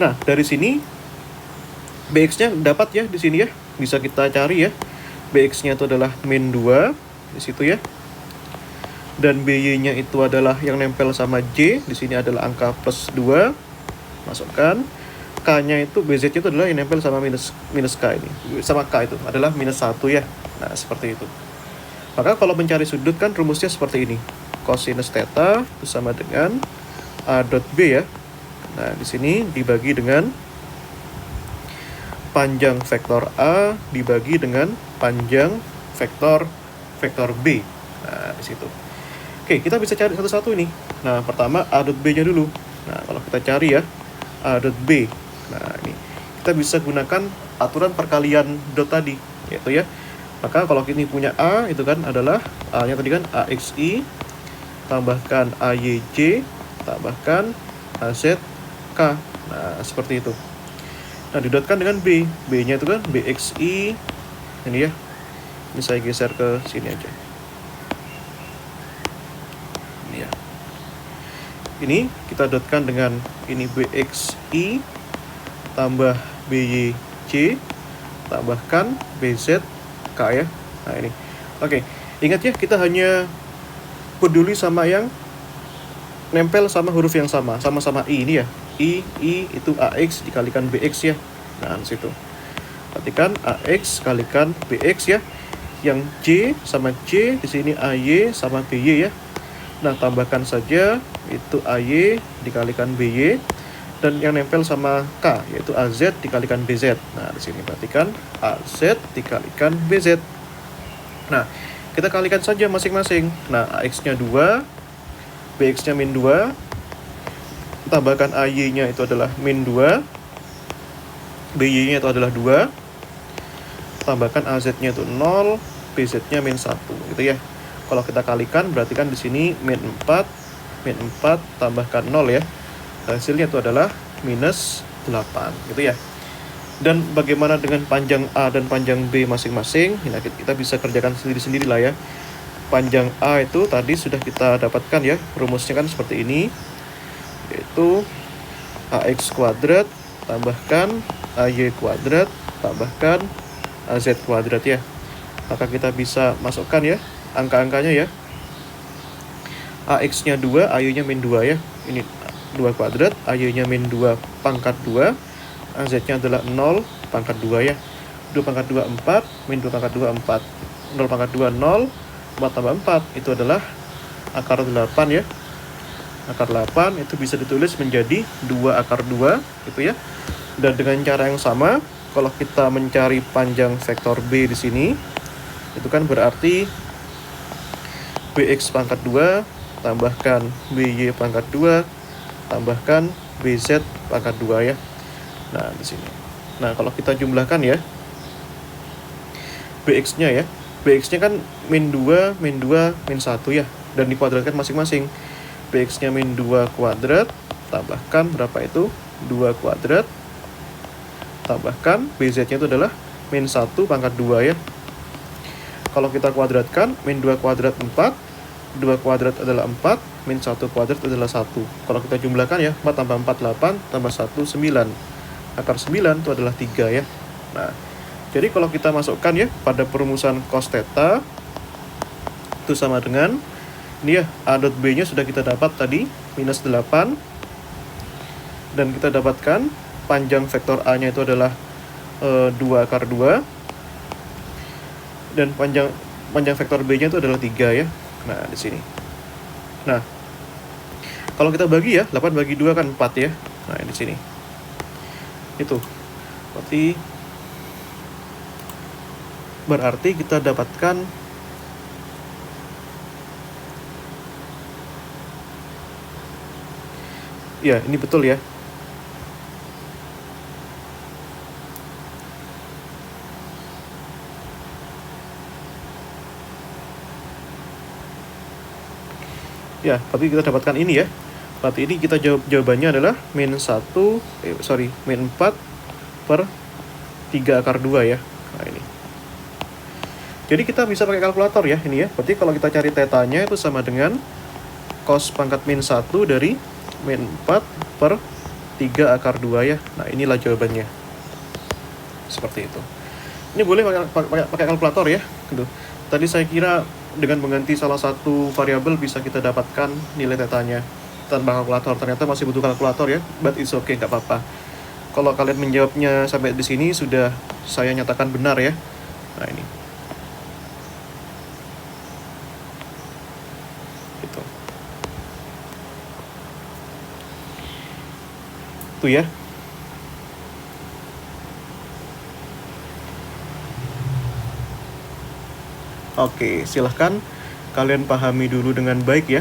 Nah, dari sini BX-nya dapat ya di sini ya. Bisa kita cari ya. BX-nya itu adalah min 2 di situ ya. Dan BY-nya itu adalah yang nempel sama J, di sini adalah angka plus 2. Masukkan. K-nya itu, BZ-nya itu adalah yang nempel sama minus K ini. Sama K itu adalah minus 1 ya. Nah, seperti itu. Maka kalau mencari sudut kan rumusnya seperti ini. Cosinus theta itu sama dengan A dot B ya. Nah, di sini dibagi dengan panjang vektor A dibagi dengan panjang vektor B. Nah, di situ. Oke, kita bisa cari satu-satu ini. Nah, pertama A dot B-nya dulu. Nah, kalau kita cari ya, A dot B. Nah, ini kita bisa gunakan aturan perkalian dot tadi, yaitu ya. Maka kalau ini punya A, itu kan adalah A-nya tadi kan AXI, tambahkan AYJ, tambahkan AZK. Nah, seperti itu. Nah, didotkan dengan B. B-nya itu kan BXI. Ini ya. Ini saya geser ke sini aja. Ini ya. Ini kita dotkan dengan ini BXI tambah BYJ tambahkan BZK ya. Nah, ini. Oke. Ingat ya, kita hanya peduli sama yang nempel sama huruf yang sama-sama I ini ya. I itu AX dikalikan BX ya. Nah, di situ. Perhatikan AX kalikan BX ya. Yang J sama J di sini AY sama BY ya. Nah, tambahkan saja itu AY dikalikan BY dan yang nempel sama K yaitu AZ dikalikan BZ. Nah, di sini perhatikan AZ dikalikan BZ. Nah, kita kalikan saja masing-masing. Nah, AX-nya 2, BX-nya min 2, tambahkan AY-nya itu adalah min 2, BY-nya itu adalah 2, tambahkan AZ-nya itu 0, BZ-nya min 1, gitu ya. Kalau kita kalikan, berarti kan di sini min 4 tambahkan 0 ya. Hasilnya itu adalah minus 8, gitu ya. Dan bagaimana dengan panjang A dan panjang B masing-masing? Nah, kita bisa kerjakan sendiri-sendiri lah ya. Panjang A itu tadi sudah kita dapatkan ya. Rumusnya kan seperti ini. Yaitu AX kuadrat tambahkan AY kuadrat tambahkan AZ kuadrat ya. Maka kita bisa masukkan ya angka-angkanya ya. AX-nya 2, AY-nya min 2 ya. Ini 2 kuadrat, AY-nya min 2 pangkat 2, AZ-nya adalah 0 pangkat 2 ya. 2 pangkat 2, 4, min 2 pangkat 2, 4. 0 pangkat 2, 0, 4 tambah 4, itu adalah akar 8 ya. Akar 8 itu bisa ditulis menjadi 2 akar 2 gitu ya. Dan dengan cara yang sama, kalau kita mencari panjang vektor B di sini, itu kan berarti BX pangkat 2 tambahkan BY pangkat 2 tambahkan BZ pangkat 2 ya. Nah, di sini. Nah, kalau kita jumlahkan ya, BX-nya ya. BX-nya kan min 2, min 1 ya. Dan dikuadratkan masing-masing. BX-nya min 2 kuadrat, tambahkan berapa itu? 2 kuadrat, tambahkan BZ-nya itu adalah min 1 pangkat 2 ya. Kalau kita kuadratkan, min 2 kuadrat 4, 2 kuadrat adalah 4, min 1 kuadrat adalah 1. Kalau kita jumlahkan ya, 4 tambah 4, 8, tambah 1, 9. Akar 9 itu adalah 3 ya. Nah, jadi kalau kita masukkan ya, pada perumusan cos theta, itu sama dengan, ini ya, A dot B-nya sudah kita dapat tadi, minus 8. Dan kita dapatkan panjang vektor A-nya itu adalah 2 akar 2. Dan panjang vektor B-nya itu adalah 3 ya. Nah, di sini. Nah, kalau kita bagi ya, 8 bagi 2 kan 4 ya. Nah, di sini. Itu. Berarti kita dapatkan ya, ini betul ya. Ya, berarti kita dapatkan ini ya. Berarti ini kita jawabannya adalah min 4 per 3 akar 2 ya. Nah, ini. Jadi kita bisa pakai kalkulator ya ini ya. Berarti kalau kita cari tetanya itu sama dengan cos pangkat min 1 dari min 4 per 3 akar 2 ya. Nah, inilah jawabannya. Seperti itu. Ini boleh pakai kalkulator ya. Gitu. Tadi saya kira dengan mengganti salah satu variabel bisa kita dapatkan nilai tetanya tanpa kalkulator. Ternyata masih butuh kalkulator ya, but it's okay, nggak apa-apa. Kalau kalian menjawabnya sampai di sini sudah saya nyatakan benar ya. Nah, ini. Gitu. Tuh ya. Oke, silahkan kalian pahami dulu dengan baik ya.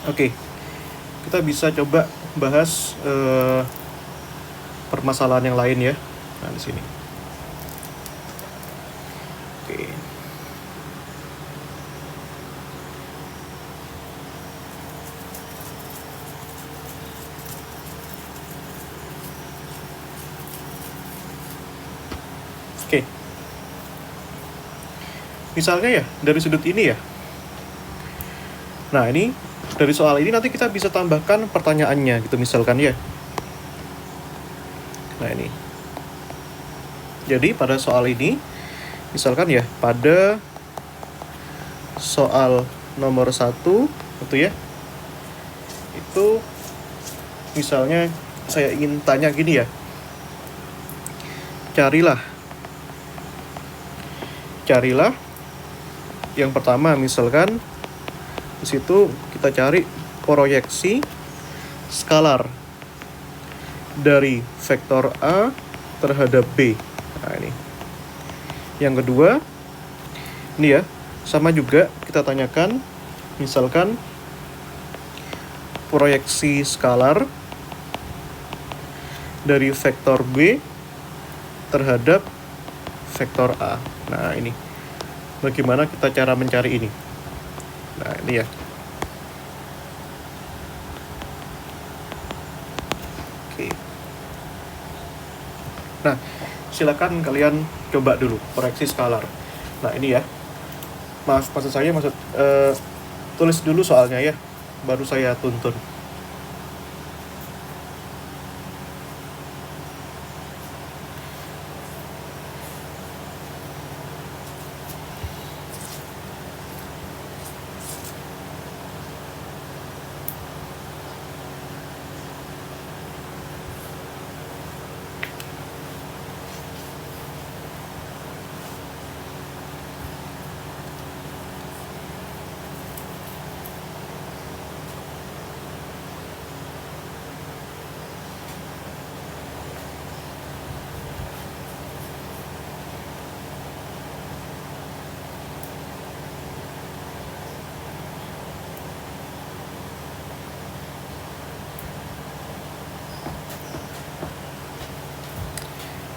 Oke, kita bisa coba bahas permasalahan yang lain ya. Nah, di sini. Oke. Oke. Misalnya ya, dari sudut ini ya. Nah, ini dari soal ini nanti kita bisa tambahkan pertanyaannya gitu misalkan ya. Nah, ini. Jadi pada soal ini, misalkan ya, pada soal nomor 1 itu ya, itu misalnya saya ingin tanya gini ya, carilah yang pertama misalkan di situ kita cari proyeksi skalar dari vektor A terhadap B. Nah, ini. Yang kedua, ini ya, sama juga kita tanyakan misalkan proyeksi skalar dari vektor B terhadap vektor A. Nah, ini. Bagaimana kita cara mencari ini? Nah, ini ya. Oke. Nah, silakan kalian coba dulu proyeksi skalar. Nah, ini ya. Maksud saya tulis dulu soalnya ya, baru saya tuntun.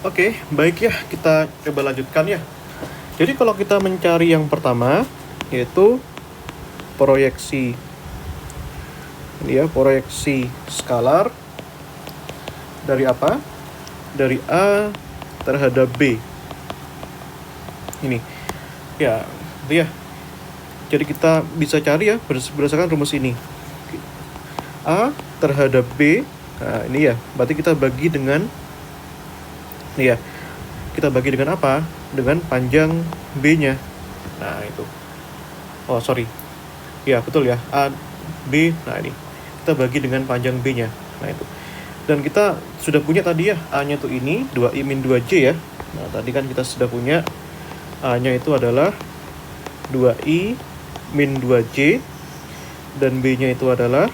Oke, baik ya, kita coba lanjutkan ya. Jadi kalau kita mencari yang pertama, yaitu proyeksi ini ya, proyeksi skalar dari apa? Dari A terhadap B. Ini. Ya, itu ya. Jadi kita bisa cari ya berdasarkan rumus ini. A terhadap B. Nah, ini ya. Berarti kita bagi dengan ini ya. Kita bagi dengan apa? Dengan panjang B-nya. Nah, itu. Oh, sorry. Ya, betul ya. A, B. Nah, ini. Kita bagi dengan panjang B-nya. Nah, itu. Dan kita sudah punya tadi ya, A-nya tuh ini, 2I min 2J ya. Nah, tadi kan kita sudah punya A-nya itu adalah 2I min 2J. Dan B-nya itu adalah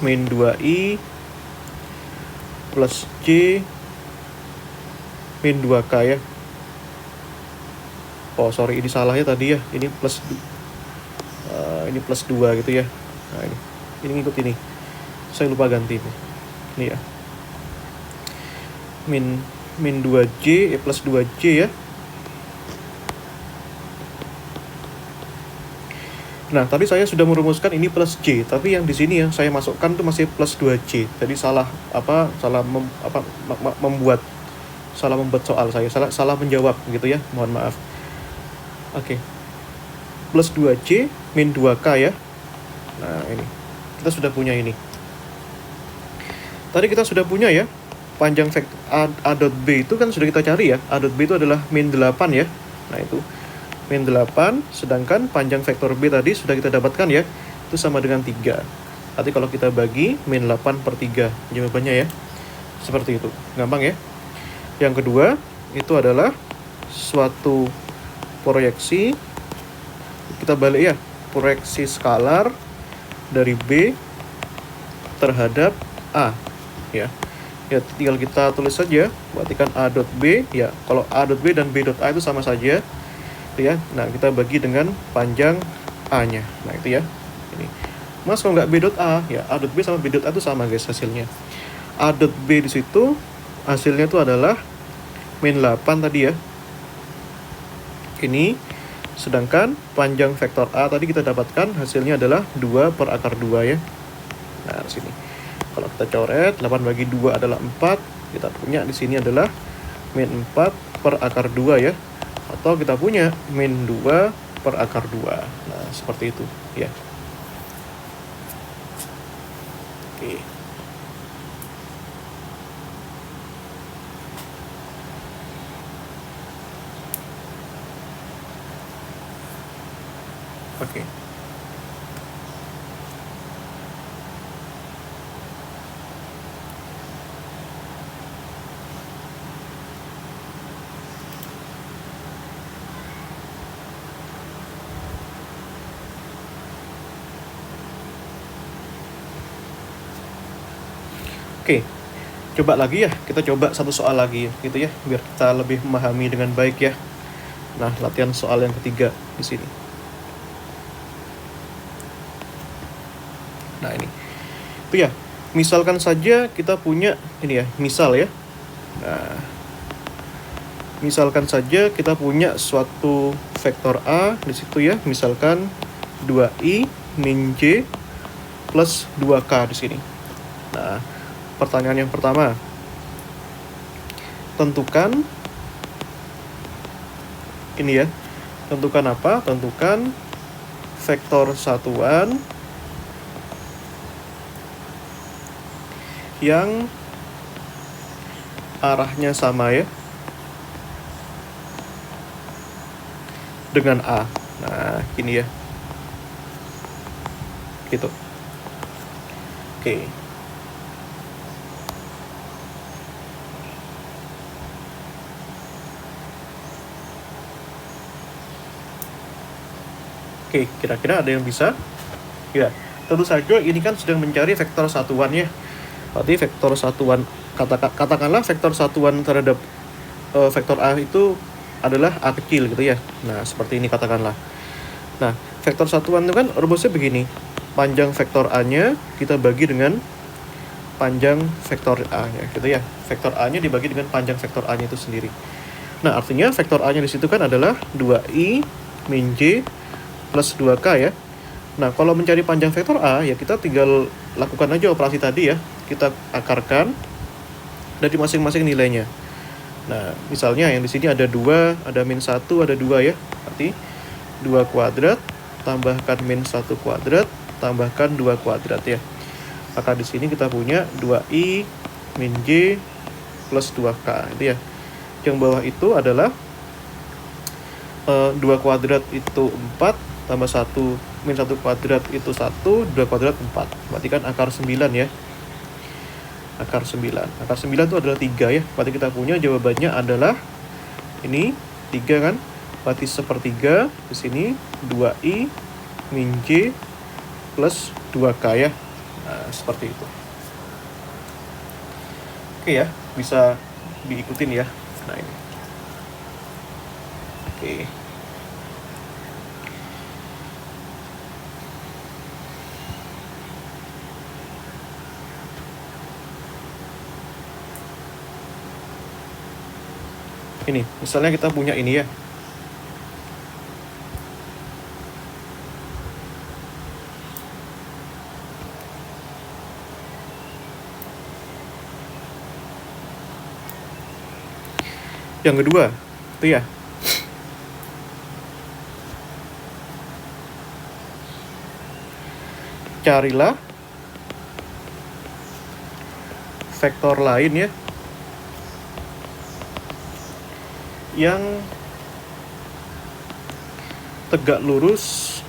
min 2I plus J min 2K ya. Oh, sorry, ini salah ya tadi ya. Ini plus 2 gitu ya. Nah, ini ngikut ini. Saya lupa ganti nih. Ini ya. Min 2J plus 2J ya. Nah, tadi saya sudah merumuskan ini plus J, tapi yang di sini yang saya masukkan itu masih plus 2J. Jadi salah membuat soal saya, salah menjawab gitu ya. Mohon maaf. Oke. Plus 2J min 2K ya. Nah, ini. Kita sudah punya ini. Tadi kita sudah punya ya. Panjang vektor A dot B itu kan sudah kita cari ya. A dot B itu adalah min 8 ya. Nah, itu min 8, sedangkan panjang vektor B tadi sudah kita dapatkan ya, itu sama dengan 3. Nanti kalau kita bagi, min 8 per 3 jawabannya ya, seperti itu, gampang ya. Yang kedua, itu adalah suatu proyeksi, kita balik ya, proyeksi skalar dari B terhadap A ya. Ya, tinggal kita tulis saja, berarti kan A dot B ya, kalau A dot B dan B dot A itu sama saja ya. Nah, kita bagi dengan panjang A-nya. Nah, itu ya. Ini. Mas kalau nggak B dot A, ya A dot B sama B dot A itu sama guys hasilnya. A dot B di situ hasilnya itu adalah min 8 tadi ya. Ini sedangkan panjang vektor A tadi kita dapatkan hasilnya adalah 2 per akar 2 ya. Nah, di sini. Kalau kita coret 8 bagi 2 adalah 4. Kita punya di sini adalah min 4 per akar 2 ya. Atau kita punya min 2 per akar 2. Nah, seperti itu ya. Oke. Oke. Oke, coba lagi ya, kita coba satu soal lagi gitu ya, biar kita lebih memahami dengan baik ya. Nah, latihan soal yang ketiga di sini. Nah, ini. Itu ya, misalkan saja kita punya ini ya, misal ya. Nah, misalkan saja kita punya suatu vektor A di situ ya, misalkan 2i min j plus 2k di sini. Nah, pertanyaan yang pertama, tentukan ini ya, tentukan apa? Tentukan vektor satuan yang arahnya sama ya dengan A. Nah, gini ya, gitu. Oke. Oke, kira-kira ada yang bisa? Ya, tentu saja ini kan sedang mencari vektor satuan ya. Berarti vektor satuan, katakanlah vektor satuan terhadap vektor A itu adalah A kecil gitu ya. Nah, seperti ini katakanlah. Nah, vektor satuan itu kan rumusnya begini. Panjang vektor A-nya kita bagi dengan panjang vektor A-nya gitu ya. Vektor A-nya dibagi dengan panjang vektor A-nya itu sendiri. Nah, artinya vektor A-nya di situ kan adalah 2i min j plus 2k ya. Nah, kalau mencari panjang vektor A, ya kita tinggal lakukan aja operasi tadi ya. Kita akarkan dari masing-masing nilainya. Nah, misalnya yang di sini ada 2, ada min 1, ada 2 ya. Berarti 2 kuadrat, tambahkan min 1 kuadrat, tambahkan 2 kuadrat ya. Maka di sini kita punya 2i min j plus 2k itu ya. Yang bawah itu adalah 2 kuadrat itu 4, tambah 1 min 1 kuadrat itu 1, 2 kuadrat 4. Berarti kan akar 9 ya. Akar 9. Akar 9 itu adalah 3 ya. Berarti kita punya jawabannya adalah ini 3 kan. Berarti sepertiga di sini 2i min j plus 2k ya. Nah, seperti itu. Oke ya, bisa diikutin ya. Nah, ini. Oke. Ini, misalnya kita punya ini ya. Yang kedua, itu ya. Carilah vektor lain ya yang tegak lurus.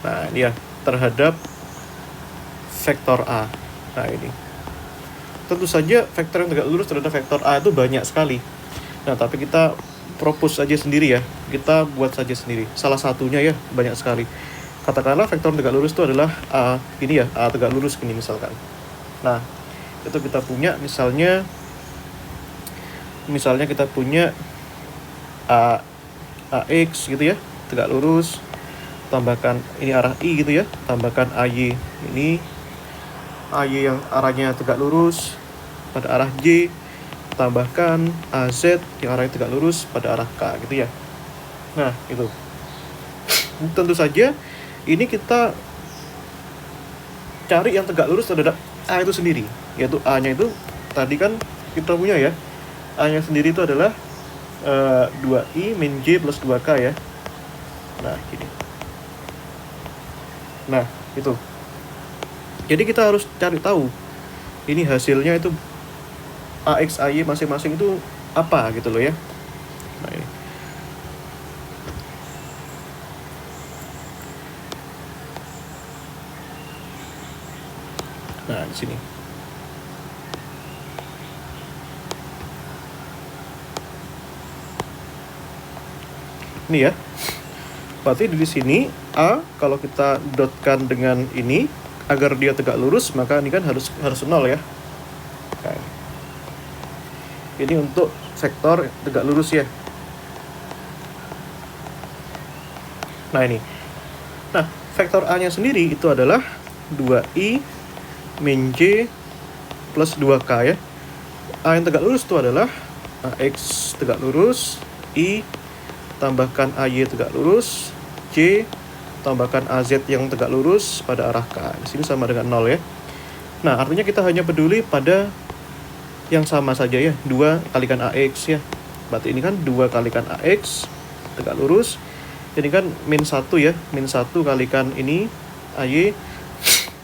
Nah, ini ya, terhadap vektor A. Nah, ini. Tentu saja vektor yang tegak lurus terhadap vektor A itu banyak sekali. Nah, tapi kita propose aja sendiri ya. Kita buat saja sendiri. Salah satunya ya, banyak sekali. Katakanlah vektor tegak lurus itu adalah A, ini ya, A tegak lurus gini misalkan. Nah, itu kita punya misalnya kita punya AX gitu ya, tegak lurus, tambahkan ini arah I gitu ya, tambahkan AY, ini AY yang arahnya tegak lurus pada arah J, tambahkan AZ yang arahnya tegak lurus pada arah K gitu ya. Nah, itu. Tentu saja ini kita cari yang tegak lurus terhadap A itu sendiri, yaitu A-nya itu tadi kan kita punya ya, A-nya sendiri itu adalah 2I min J plus 2K ya. Nah, gini. Nah, itu. Jadi kita harus cari tahu ini hasilnya itu AX, AY masing-masing itu apa gitu loh ya. Nah, ini. Nah, di sini. Ini ya. Berarti di sini A kalau kita dotkan dengan ini agar dia tegak lurus, maka ini kan harus 0 ya. Nah, ini untuk vektor tegak lurus ya. Nah, ini. Nah, vektor A-nya sendiri itu adalah 2I min J plus 2K ya. A yang tegak lurus itu adalah AX tegak lurus, I tambahkan AY tegak lurus, J tambahkan AZ yang tegak lurus pada arah K. Di sini sama dengan 0 ya. Nah, artinya kita hanya peduli pada yang sama saja ya, 2 kalikan AX ya. Berarti ini kan 2 kalikan AX tegak lurus. Ini kan min 1 ya, min 1 kalikan ini AY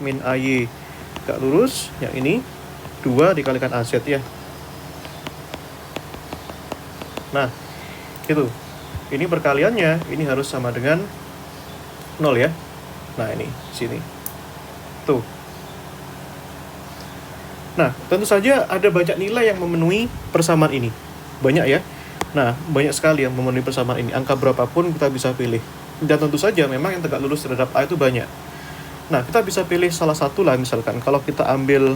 min AY tegak lurus, yang ini 2 dikalikan AZ ya. Nah, itu. Ini perkaliannya, ini harus sama dengan 0 ya. Nah, ini, sini. Tuh. Nah, tentu saja ada banyak nilai yang memenuhi persamaan ini. Banyak ya. Nah, banyak sekali yang memenuhi persamaan ini. Angka berapapun kita bisa pilih. Dan tentu saja memang yang tegak lurus terhadap A itu banyak. Nah, kita bisa pilih salah satu lah misalkan. Kalau kita ambil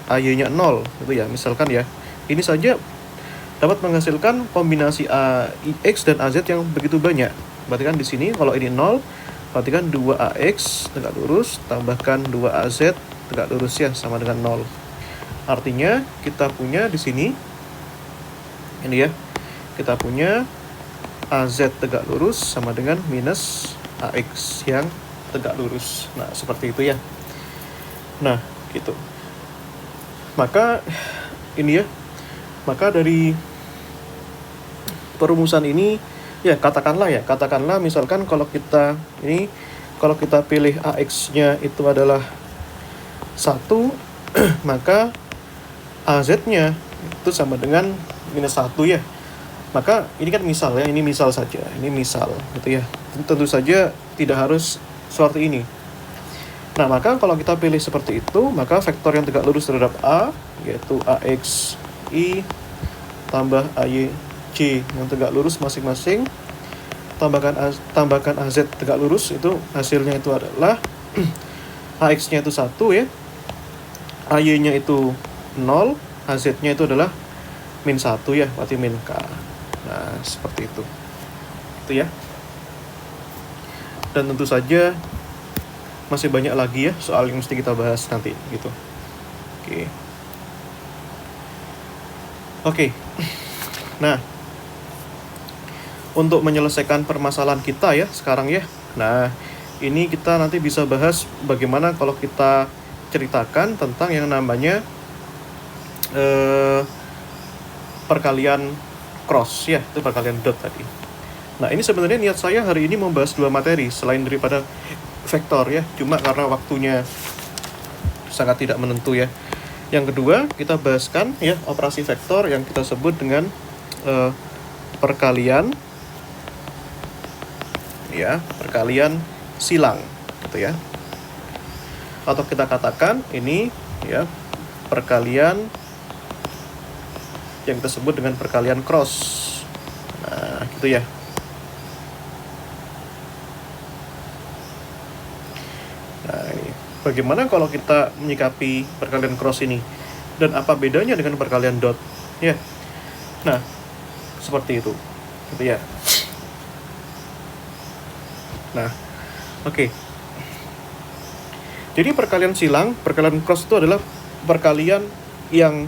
AY-nya 0, gitu ya, misalkan ya. Ini saja dapat menghasilkan kombinasi AX dan AZ yang begitu banyak. Berarti kan di sini kalau ini 0, berarti kan 2AX tegak lurus, tambahkan 2AZ tegak lurus ya, sama dengan 0. Artinya kita punya di sini, ini ya, kita punya AZ tegak lurus sama dengan minus AX yang tegak lurus. Nah, seperti itu ya. Nah, gitu. Maka ini ya, maka dari perumusan ini ya, katakanlah misalkan kalau kita pilih AX-nya itu adalah 1, maka AZ-nya itu sama dengan minus 1 ya. Maka ini kan misal ya, ini misal saja, ini misal gitu ya. Tentu saja tidak harus seperti ini. Nah, maka kalau kita pilih seperti itu, maka vektor yang tegak lurus terhadap A, yaitu AX I tambah AY J yang tegak lurus masing-masing, tambahkan AZ tegak lurus, itu hasilnya itu adalah AX-nya itu 1 ya, AY-nya itu 0, AZ-nya itu adalah min 1 ya, berarti min K. Nah, seperti itu. Itu ya. Dan tentu saja masih banyak lagi ya soal yang mesti kita bahas nanti gitu. Oke. Nah, untuk menyelesaikan permasalahan kita ya sekarang ya. Nah, ini kita nanti bisa bahas bagaimana kalau kita ceritakan tentang yang namanya perkalian cross ya, itu perkalian dot tadi. Nah, ini sebenarnya niat saya hari ini membahas 2 materi selain daripada vektor ya, cuma karena waktunya sangat tidak menentu ya. Yang kedua, kita bahaskan ya operasi vektor yang kita sebut dengan perkalian ya, perkalian silang gitu ya. Atau kita katakan ini ya perkalian yang kita sebut dengan perkalian cross. Nah, gitu ya. Nah, ini bagaimana kalau kita menyikapi perkalian cross ini dan apa bedanya dengan perkalian dot ya. Nah, seperti itu. Gitu ya. Nah, oke. Jadi perkalian silang, perkalian cross itu adalah perkalian yang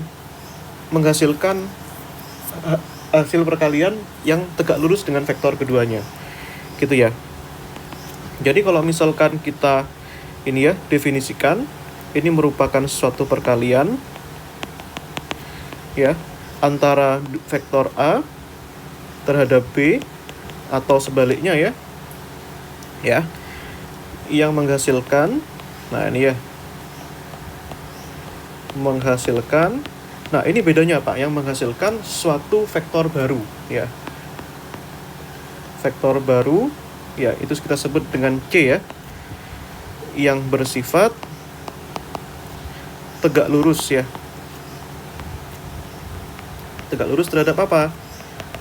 menghasilkan hasil perkalian yang tegak lurus dengan vektor keduanya. Gitu ya. Jadi kalau misalkan kita ini ya definisikan, ini merupakan suatu perkalian ya antara vektor A terhadap B atau sebaliknya ya. Ya. Yang menghasilkan, nah ini ya. Menghasilkan, nah ini bedanya apa? Yang menghasilkan suatu vektor baru ya. Vektor baru ya, itu kita sebut dengan C ya. Yang bersifat tegak lurus ya. Tegak lurus terhadap apa?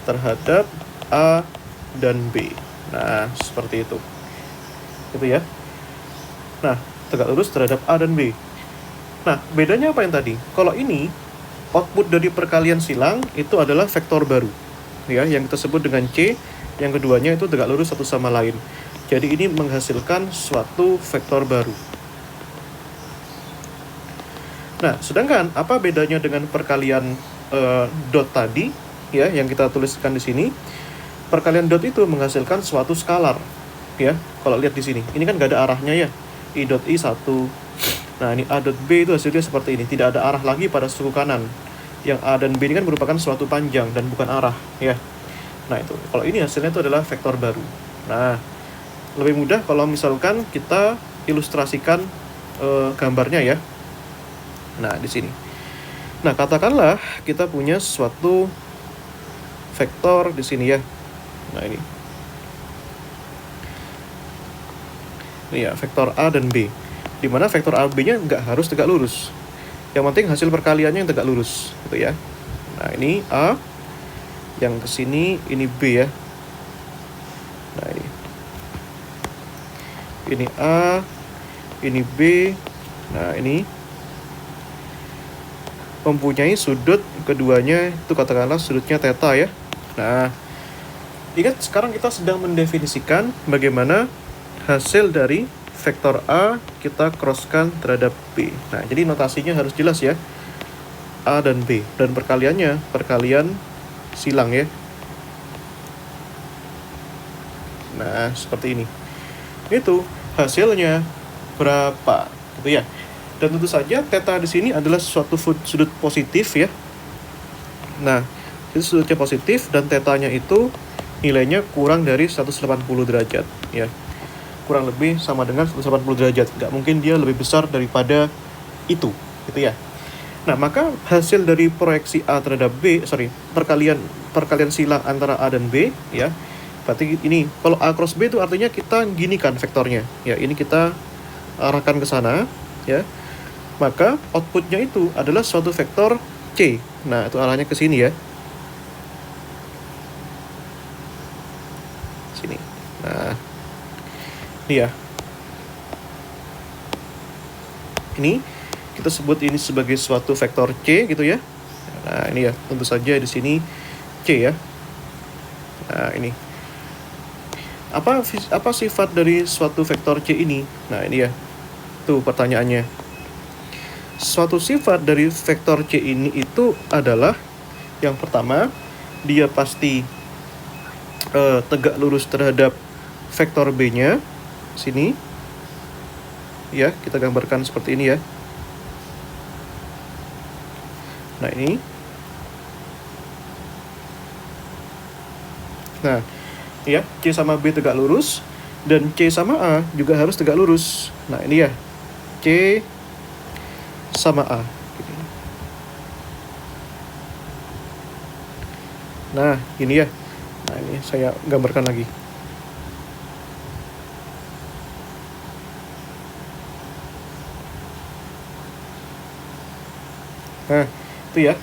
Terhadap A dan B. Nah, seperti itu. Gitu ya. Nah, tegak lurus terhadap A dan B. Nah, bedanya apa yang tadi? Kalau ini, output dari perkalian silang itu adalah vektor baru. Ya, yang kita sebut dengan C, yang keduanya itu tegak lurus satu sama lain. Jadi ini menghasilkan suatu vektor baru. Nah, sedangkan apa bedanya dengan perkalian dot tadi, ya, yang kita tuliskan di sini? Perkalian dot itu menghasilkan suatu skalar, ya. Kalau lihat di sini, ini kan nggak ada arahnya ya. I dot I 1. Nah, ini A dot B itu hasilnya seperti ini. Tidak ada arah lagi pada suku kanan. Yang A dan B ini kan merupakan suatu panjang dan bukan arah, ya. Nah, itu. Kalau ini hasilnya itu adalah vektor baru. Nah, lebih mudah kalau misalkan kita ilustrasikan gambarnya ya. Nah, di sini. Nah, katakanlah kita punya suatu vektor di sini ya. Nah, ini. Ini ya, vektor A dan B. Di mana vektor A B-nya nggak harus tegak lurus. Yang penting hasil perkaliannya yang tegak lurus, gitu ya. Nah, ini A, yang kesini ini B ya. Nah, ini A, ini B. Nah, ini mempunyai sudut keduanya itu katakanlah sudutnya theta ya. Nah, ingat sekarang kita sedang mendefinisikan bagaimana hasil dari vektor A kita crosskan terhadap B. Nah, jadi notasinya harus jelas ya. A dan B. Dan perkaliannya, perkalian silang ya. Nah, seperti ini. Itu hasilnya berapa, gitu ya. Dan tentu saja theta di sini adalah suatu sudut positif ya. Nah, itu sudutnya positif dan tetanya itu nilainya kurang dari 180 derajat ya. Kurang lebih sama dengan 180 derajat. Nggak mungkin dia lebih besar daripada itu, gitu ya. Nah, maka hasil dari proyeksi A terhadap B, perkalian silang antara A dan B, ya. Berarti ini, kalau A cross B itu artinya kita ginikan vektornya. Ya, ini kita arahkan ke sana, ya. Maka outputnya itu adalah suatu vektor C. Nah, itu arahnya ke sini ya. Sini. Nah, ini ya. Ini kita sebut ini sebagai suatu vektor C gitu ya. Nah, ini ya, tentu saja di sini C ya. Nah, ini. Apa sifat dari suatu vektor C ini? Nah, ini ya. Tuh pertanyaannya. Suatu sifat dari vektor C ini itu adalah yang pertama, dia pasti tegak lurus terhadap vektor B-nya. Sini ya, kita gambarkan seperti ini ya. Nah, ini Nah, ya, C sama B tegak lurus, dan C sama A juga harus tegak lurus. Nah, ini ya, C sama A. Nah, ini ya. Nah, ini saya gambarkan lagi. Nah, itu ya.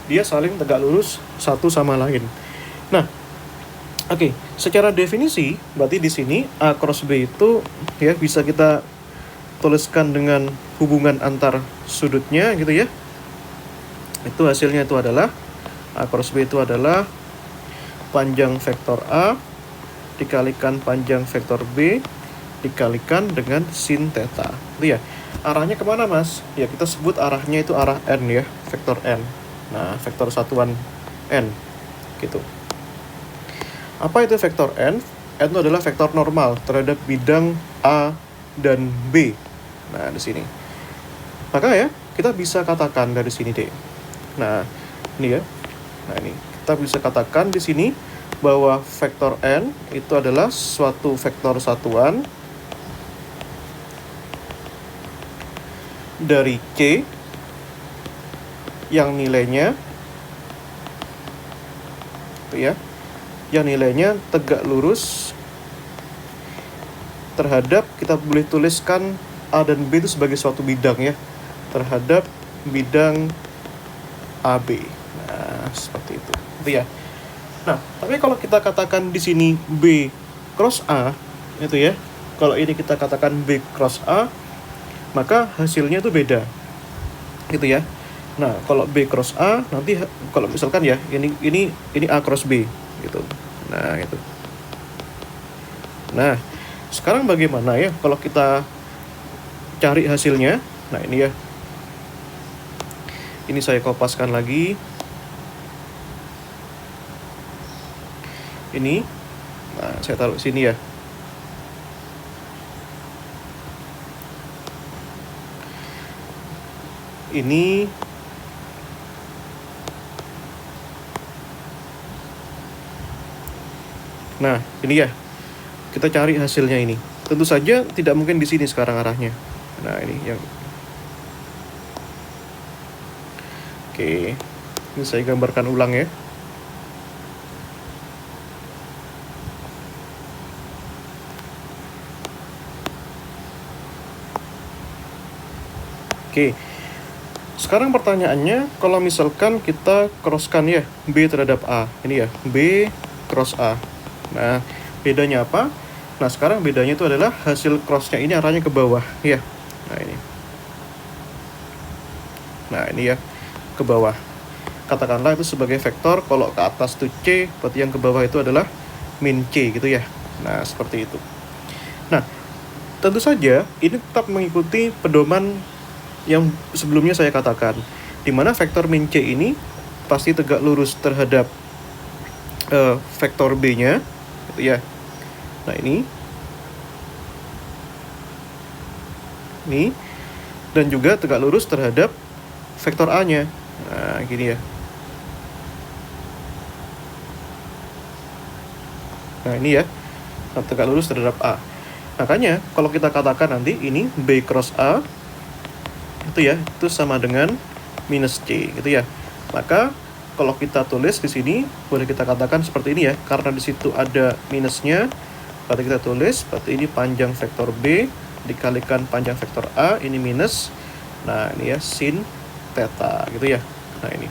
Dia saling tegak lurus satu sama lain. Nah, oke, secara definisi berarti di sini A cross B itu ya bisa kita tuliskan dengan hubungan antar sudutnya gitu ya. Itu hasilnya itu adalah A cross B itu adalah panjang vektor A dikalikan panjang vektor B dikalikan dengan sin theta. Itu ya. Arahnya kemana, Mas? Ya, kita sebut arahnya itu arah N ya, vektor N. Nah, vektor satuan N gitu. Apa itu vektor N? N itu adalah vektor normal terhadap bidang A dan B. Nah, di sini. Maka ya, kita bisa katakan dari sini deh. Nah, ini ya. Nah, ini kita bisa katakan di sini bahwa vektor N itu adalah suatu vektor satuan dari K yang nilainya itu ya, yang nilainya tegak lurus terhadap, kita boleh tuliskan A dan B itu sebagai suatu bidang ya, terhadap bidang AB. Nah, seperti itu. Itu ya. Nah, tapi kalau kita katakan di sini B cross A itu ya, kalau ini kita katakan B cross A, maka hasilnya itu beda. Gitu ya. Nah, kalau B cross A nanti kalau misalkan ya ini A cross B gitu. Nah, itu. Nah, sekarang bagaimana ya kalau kita cari hasilnya? Nah, ini ya. Ini saya kopaskan lagi. Ini. Nah, saya taruh sini ya. Ini nah, ini ya. Kita cari hasilnya ini. Tentu saja tidak mungkin di sini sekarang arahnya. Nah, ini yang oke. Ini saya gambarkan ulang ya. Oke. Sekarang pertanyaannya, kalau misalkan kita crosskan ya B terhadap A. Ini ya, B cross A. Nah, bedanya apa? Nah, sekarang bedanya itu adalah hasil crossnya ini arahnya ke bawah ya. Nah, ini. Nah, ini ya, ke bawah. Katakanlah itu sebagai vektor, kalau ke atas itu C, berarti yang ke bawah itu adalah min C gitu ya. Nah, seperti itu. Nah, tentu saja ini tetap mengikuti pedoman yang sebelumnya saya katakan, di mana vektor min C ini pasti tegak lurus terhadap vektor B-nya gitu ya. Nah, ini dan juga tegak lurus terhadap vektor A-nya. Nah, gini ya. Nah, ini ya, tegak lurus terhadap A. Makanya kalau kita katakan nanti ini B cross A itu ya, itu sama dengan minus C gitu ya. Maka kalau kita tulis di sini boleh kita katakan seperti ini ya, karena di situ ada minusnya, berarti kita tulis berarti ini panjang vektor B dikalikan panjang vektor A, ini minus. Nah, ini ya sin theta gitu ya. Nah, ini.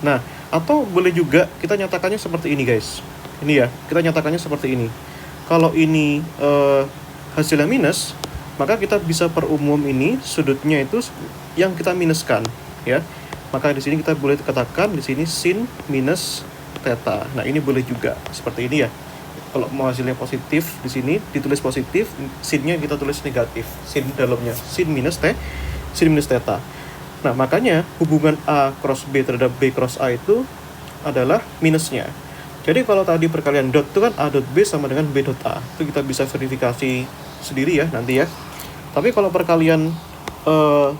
Nah, atau boleh juga kita nyatakannya seperti ini guys. Ini ya, kita nyatakannya seperti ini. Kalau ini hasilnya minus, maka kita bisa perumum ini sudutnya itu yang kita minuskan ya. Maka di sini kita boleh katakan di sini sin minus theta. Nah, ini boleh juga seperti ini ya. Kalau mau hasilnya positif di sini ditulis positif, sinnya kita tulis negatif. Sin dalamnya sin minus theta. Nah, makanya hubungan A cross B terhadap B cross A itu adalah minusnya. Jadi kalau tadi perkalian dot itu kan A dot B sama dengan B dot A. Itu kita bisa verifikasi sendiri ya nanti ya. Tapi kalau perkalian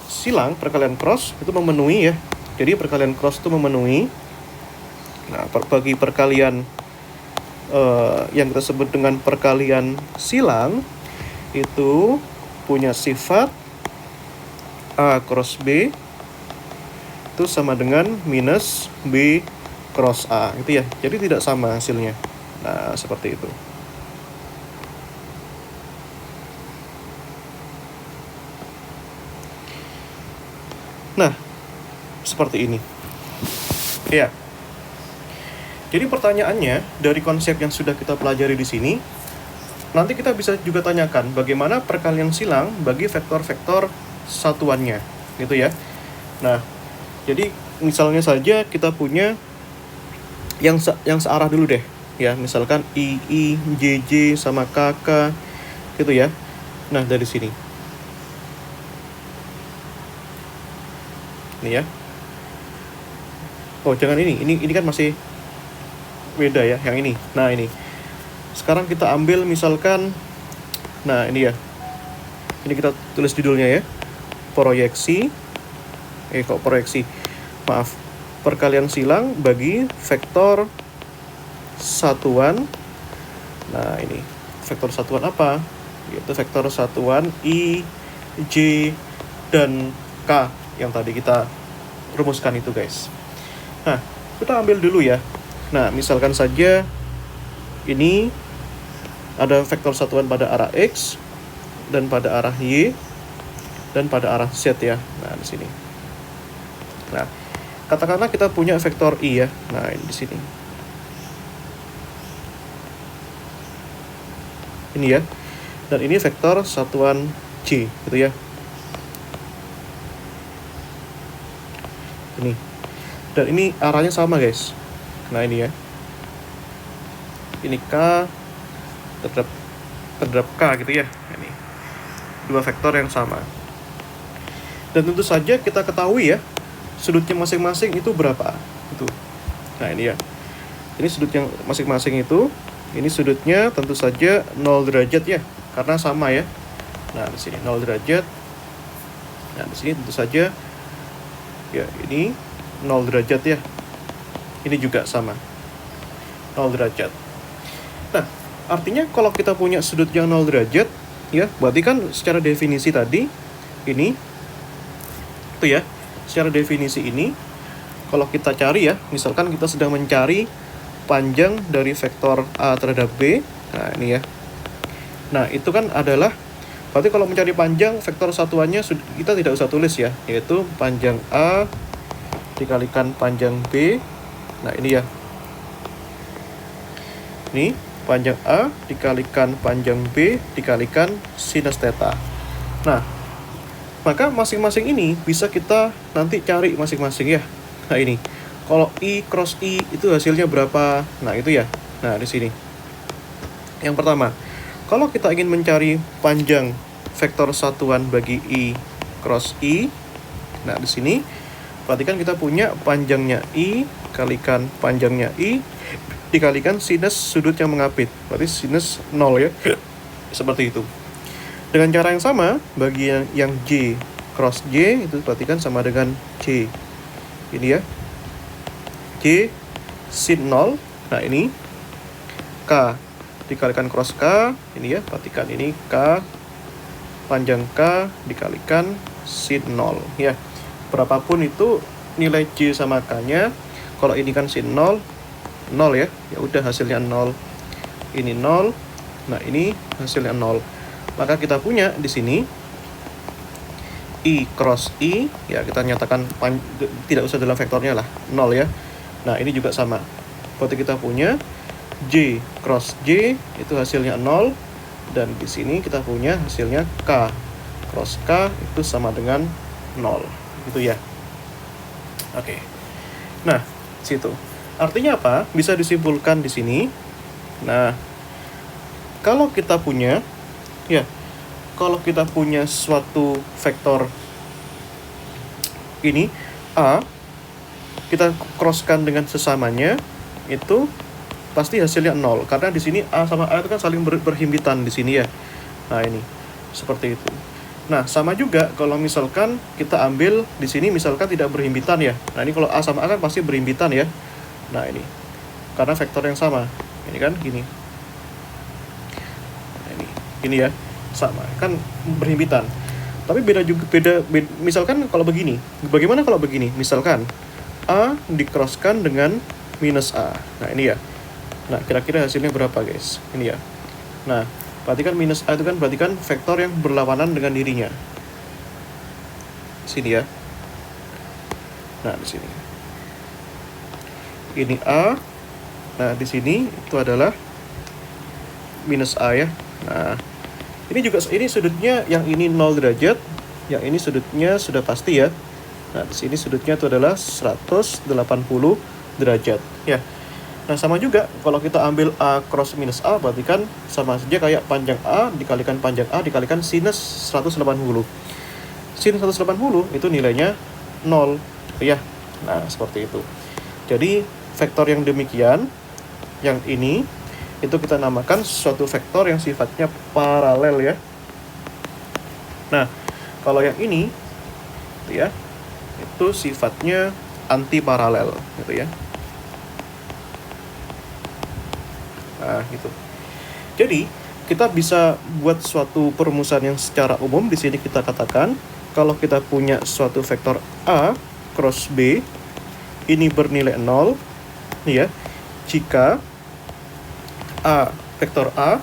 silang perkalian cross itu memenuhi ya. Jadi perkalian cross itu memenuhi. Nah, bagi perkalian yang kita sebut dengan perkalian silang itu punya sifat A cross B itu sama dengan minus B cross A gitu ya. Jadi tidak sama hasilnya. Nah, seperti itu. Nah, seperti ini. Ya. Jadi pertanyaannya dari konsep yang sudah kita pelajari di sini, nanti kita bisa juga tanyakan bagaimana perkalian silang bagi vektor-vektor satuannya, gitu ya. Nah, jadi misalnya saja kita punya yang searah dulu deh, ya. Misalkan I, J, J sama K, K, gitu ya. Nah, dari sini. Ini ya. Oh, jangan ini. Ini kan masih beda ya, yang ini. Nah, ini. Sekarang kita ambil misalkan, nah ini ya. Ini kita tulis judulnya ya. Proyeksi. Kok proyeksi? Maaf. Perkalian silang bagi vektor satuan. Nah, ini. Vektor satuan apa? Yaitu vektor satuan I, J, dan K yang tadi kita rumuskan itu, guys. Nah, kita ambil dulu ya. Nah, misalkan saja ini ada vektor satuan pada arah X dan pada arah Y dan pada arah Z ya. Nah, di sini. Nah, katakanlah kita punya vektor I ya. Nah, ini di sini. Ini ya. Dan ini vektor satuan C gitu ya. Ini. Dan ini arahnya sama, guys. Nah, ini ya. Ini K terhadap K gitu ya. Ini. Dua vektor yang sama. Dan tentu saja kita ketahui ya, sudutnya masing-masing itu berapa? Itu. Nah, ini ya. Ini sudutnya masing-masing itu, ini sudutnya tentu saja 0 derajat ya, karena sama ya. Nah, di sini 0 derajat. Nah, di sini tentu saja ya, ini 0 derajat ya. Ini juga sama. 0 derajat. Nah, artinya kalau kita punya sudut yang 0 derajat, ya, berarti kan secara definisi tadi, ini, itu ya, secara definisi ini, kalau kita cari ya, misalkan kita sedang mencari panjang dari vektor A terhadap B, nah ini ya. Nah, itu kan adalah, berarti kalau mencari panjang, vektor satuannya kita tidak usah tulis ya, yaitu panjang A dikalikan panjang B. Nah, ini ya. Ini panjang A dikalikan panjang B dikalikan sinus theta. Nah, maka masing-masing ini bisa kita nanti cari masing-masing ya. Nah, ini. Kalau I cross I itu hasilnya berapa? Nah, itu ya. Nah, di sini. Yang pertama, kalau kita ingin mencari panjang vektor satuan bagi I cross I, nah di sini perhatikan kita punya panjangnya I kalikan panjangnya I dikalikan sinus sudut yang mengapit. Berarti sinus 0 ya. Seperti itu. Dengan cara yang sama, bagi yang J cross J itu perhatikan sama dengan J. Ini ya. J sin 0. Nah, ini K dikalikan cross K. Ini ya, perhatikan ini K panjang K dikalikan sin 0 ya. Berapapun itu nilai J sama K-nya, kalau ini kan sin 0 ya. Ya udah hasilnya 0. Ini 0. Nah, ini hasilnya 0. Maka kita punya di sini I cross I, ya kita nyatakan tidak usah dalam vektornya lah, 0 ya. Nah, ini juga sama. Berarti kita punya J cross J itu hasilnya 0, dan di sini kita punya hasilnya K cross K itu sama dengan 0. Gitu ya. Oke. Nah, situ. Artinya apa? Bisa disimpulkan di sini. Nah, kalau kita punya suatu vektor ini A, kita crosskan dengan sesamanya, itu pasti hasilnya 0 karena di sini A sama A itu kan saling berhimpitan di sini ya. Nah, ini seperti itu. Nah, sama juga kalau misalkan kita ambil di sini misalkan tidak berhimpitan ya. Nah, ini kalau A sama A kan pasti berhimpitan ya. Nah, ini. Karena vektor yang sama. Ini kan gini. Nah, ini ya. Sama. Kan berhimpitan. Tapi beda juga misalkan kalau begini. Bagaimana kalau begini? Misalkan A di-crosskan dengan minus A. Nah, ini ya. Nah, kira-kira hasilnya berapa, guys? Ini ya. Nah, berarti kan minus A itu kan berarti kan vektor yang berlawanan dengan dirinya. Sini ya. Nah, di sini. Ini A. Nah, di sini itu adalah minus A ya. Nah, ini juga sudutnya yang ini 0 derajat, yang ini sudutnya sudah pasti ya. Nah, di sini sudutnya itu adalah 180 derajat ya. Nah, sama juga kalau kita ambil A cross minus A berarti kan sama saja kayak panjang A dikalikan panjang A dikalikan sinus 180. Sin 180 itu nilainya 0 ya. Nah, seperti itu. Jadi vektor yang demikian, yang ini itu kita namakan suatu vektor yang sifatnya paralel ya. Nah, kalau yang ini gitu ya, itu sifatnya antiparalel gitu ya. Nah, gitu. Jadi, kita bisa buat suatu perumusan yang secara umum. Di sini kita katakan, kalau kita punya suatu vektor A cross B, ini bernilai 0, nih ya, jika vektor A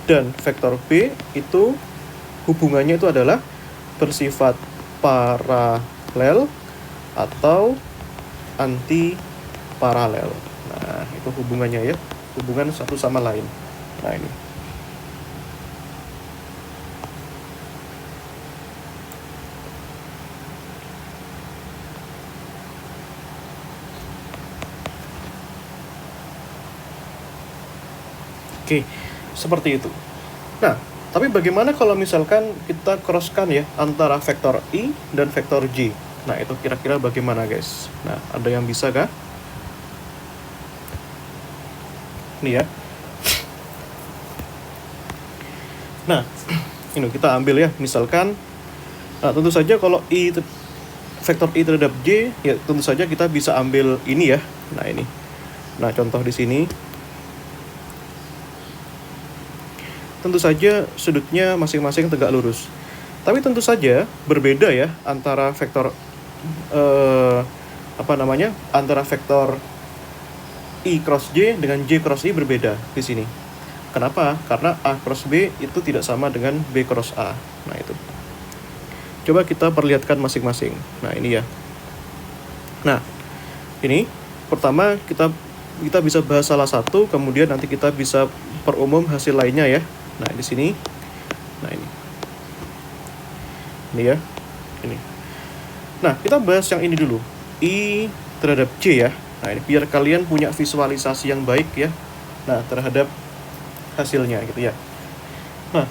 dan vektor B itu hubungannya itu adalah bersifat paralel atau anti paralel. Nah, itu hubungannya ya, hubungan satu sama lain. Nah, ini. Oke, seperti itu. Nah, tapi bagaimana kalau misalkan kita crosskan ya antara vektor I dan vektor J? Nah, itu kira-kira bagaimana, guys? Nah, ada yang bisa kah? Ini ya. Nah, ini kita ambil ya, misalkan tentu saja kalau vektor I terhadap J ya tentu saja kita bisa ambil ini ya. Nah, ini. Nah, contoh di sini. Tentu saja sudutnya masing-masing tegak lurus. Tapi tentu saja berbeda ya antara vektor antara vektor I cross J dengan J cross I berbeda di sini. Kenapa? Karena A cross B itu tidak sama dengan B cross A. Nah, itu. Coba kita perlihatkan masing-masing. Nah, ini ya. Nah, ini pertama kita bisa bahas salah satu, kemudian nanti kita bisa perumum hasil lainnya ya. Nah, di sini. Nah, ini. Ini ya. Ini. Nah, kita bahas yang ini dulu. I terhadap J ya. Nah, ini biar kalian punya visualisasi yang baik ya. Nah, terhadap hasilnya gitu ya. Nah,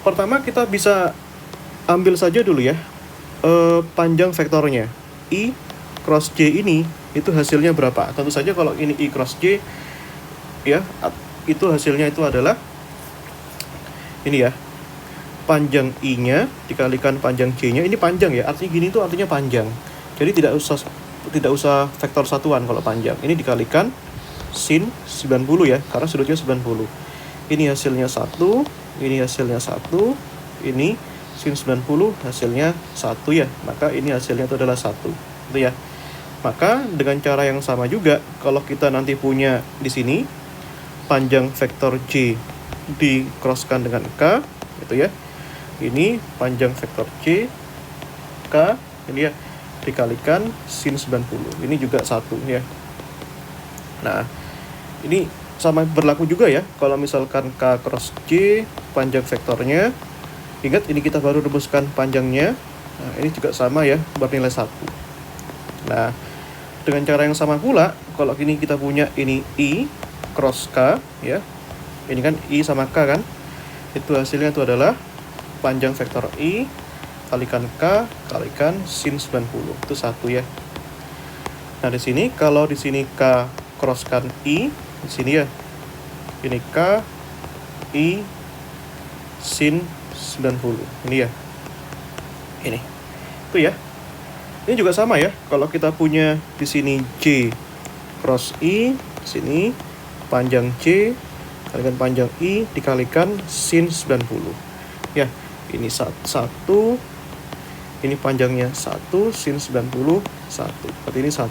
pertama kita bisa ambil saja dulu ya panjang vektornya. I cross J ini itu hasilnya berapa? Tentu saja kalau ini I cross J ya, itu hasilnya itu adalah ini ya. Panjang I-nya dikalikan panjang J-nya. Ini panjang ya. Artinya gini tuh artinya panjang. Jadi tidak usah vektor satuan kalau panjang. Ini dikalikan sin 90 ya, karena sudutnya 90. Ini hasilnya 1, ini hasilnya 1, ini sin 90 hasilnya 1 ya. Maka ini hasilnya itu adalah 1. Gitu ya. Maka dengan cara yang sama juga kalau kita nanti punya di sini panjang vektor J di-crosskan dengan K gitu ya. Ini panjang vektor J K ini ya dikalikan sin 90. Ini juga 1 ya. Nah, ini sama berlaku juga ya kalau misalkan K cross J panjang vektornya. Ingat ini kita baru rumuskan panjangnya. Nah, ini juga sama ya, bernilai 1. Nah, dengan cara yang sama pula kalau ini kita punya ini I cross K ya. Ini kan I sama K kan. Itu hasilnya itu adalah panjang vektor I kalikan K kalikan sin 90. Itu 1 ya. Nah, di sini kalau di sini K crosskan I, di sini ya. Ini K I sin 90. Ini ya. Ini. Itu ya. Ini juga sama ya. Kalau kita punya di sini J cross I, sini panjang C kalikan panjang I dikalikan sin 90. Ya, ini 1, ini panjangnya 1, sin 90, 1. Berarti ini 1.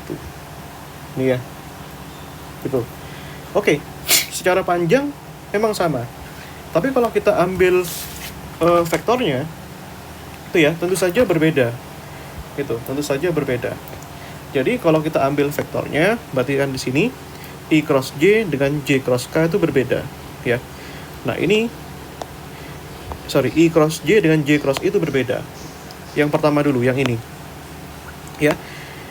Ini ya. Gitu. Oke, secara panjang memang sama. Tapi kalau kita ambil vektornya, itu ya, tentu saja berbeda. Gitu, tentu saja berbeda. Jadi kalau kita ambil vektornya, berarti kan di sini I cross J dengan J cross K itu berbeda, ya. Nah, I cross J dengan J cross I itu berbeda. Yang pertama dulu, yang ini. Ya.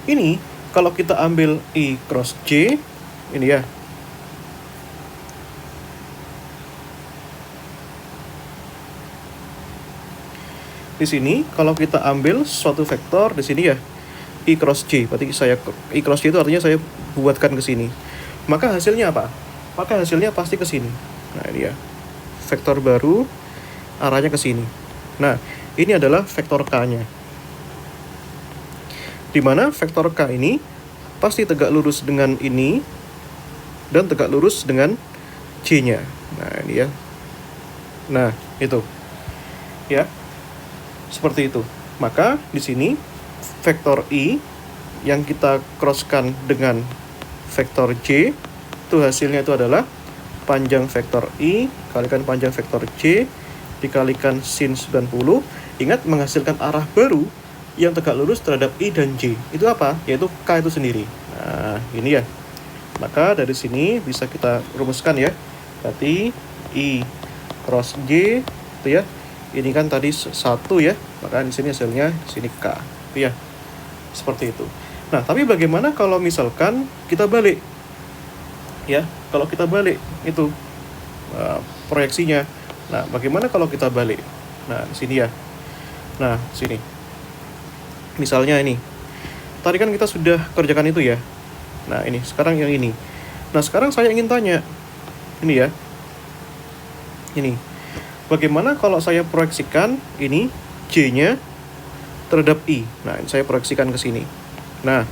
Ini kalau kita ambil I cross J, ini ya. Di sini kalau kita ambil suatu vektor di sini ya I cross J, berarti I cross J itu artinya saya buatkan ke sini. Maka hasilnya apa? Maka hasilnya pasti ke sini. Nah, ini ya. Vektor baru arahnya ke sini. Nah, ini adalah vektor K-nya. Di mana vektor K ini pasti tegak lurus dengan ini dan tegak lurus dengan J-nya. Nah, ini ya. Nah, itu. Ya. Seperti itu. Maka di sini vektor I yang kita crosskan dengan vektor J itu hasilnya itu adalah panjang vektor I kalikan panjang vektor J dikalikan sin 90. Ingat, menghasilkan arah baru yang tegak lurus terhadap I dan J. Itu apa? Yaitu K itu sendiri. Nah, ini ya. Maka dari sini bisa kita rumuskan ya. Berarti I cross J itu ya. Ini kan tadi 1 ya, maka di sini hasilnya di sini K. Itu ya. Seperti itu. Nah, tapi bagaimana kalau misalkan kita balik? Ya, kalau kita balik itu proyeksinya. Nah, bagaimana kalau kita balik? Nah, di sini ya. Nah, sini. Misalnya ini. Tadi kan kita sudah kerjakan itu ya. Nah, ini sekarang yang ini. Nah, sekarang saya ingin tanya. Ini ya. Ini. Bagaimana kalau saya proyeksikan ini J-nya terhadap I? Nah, ini saya proyeksikan ke sini. Nah,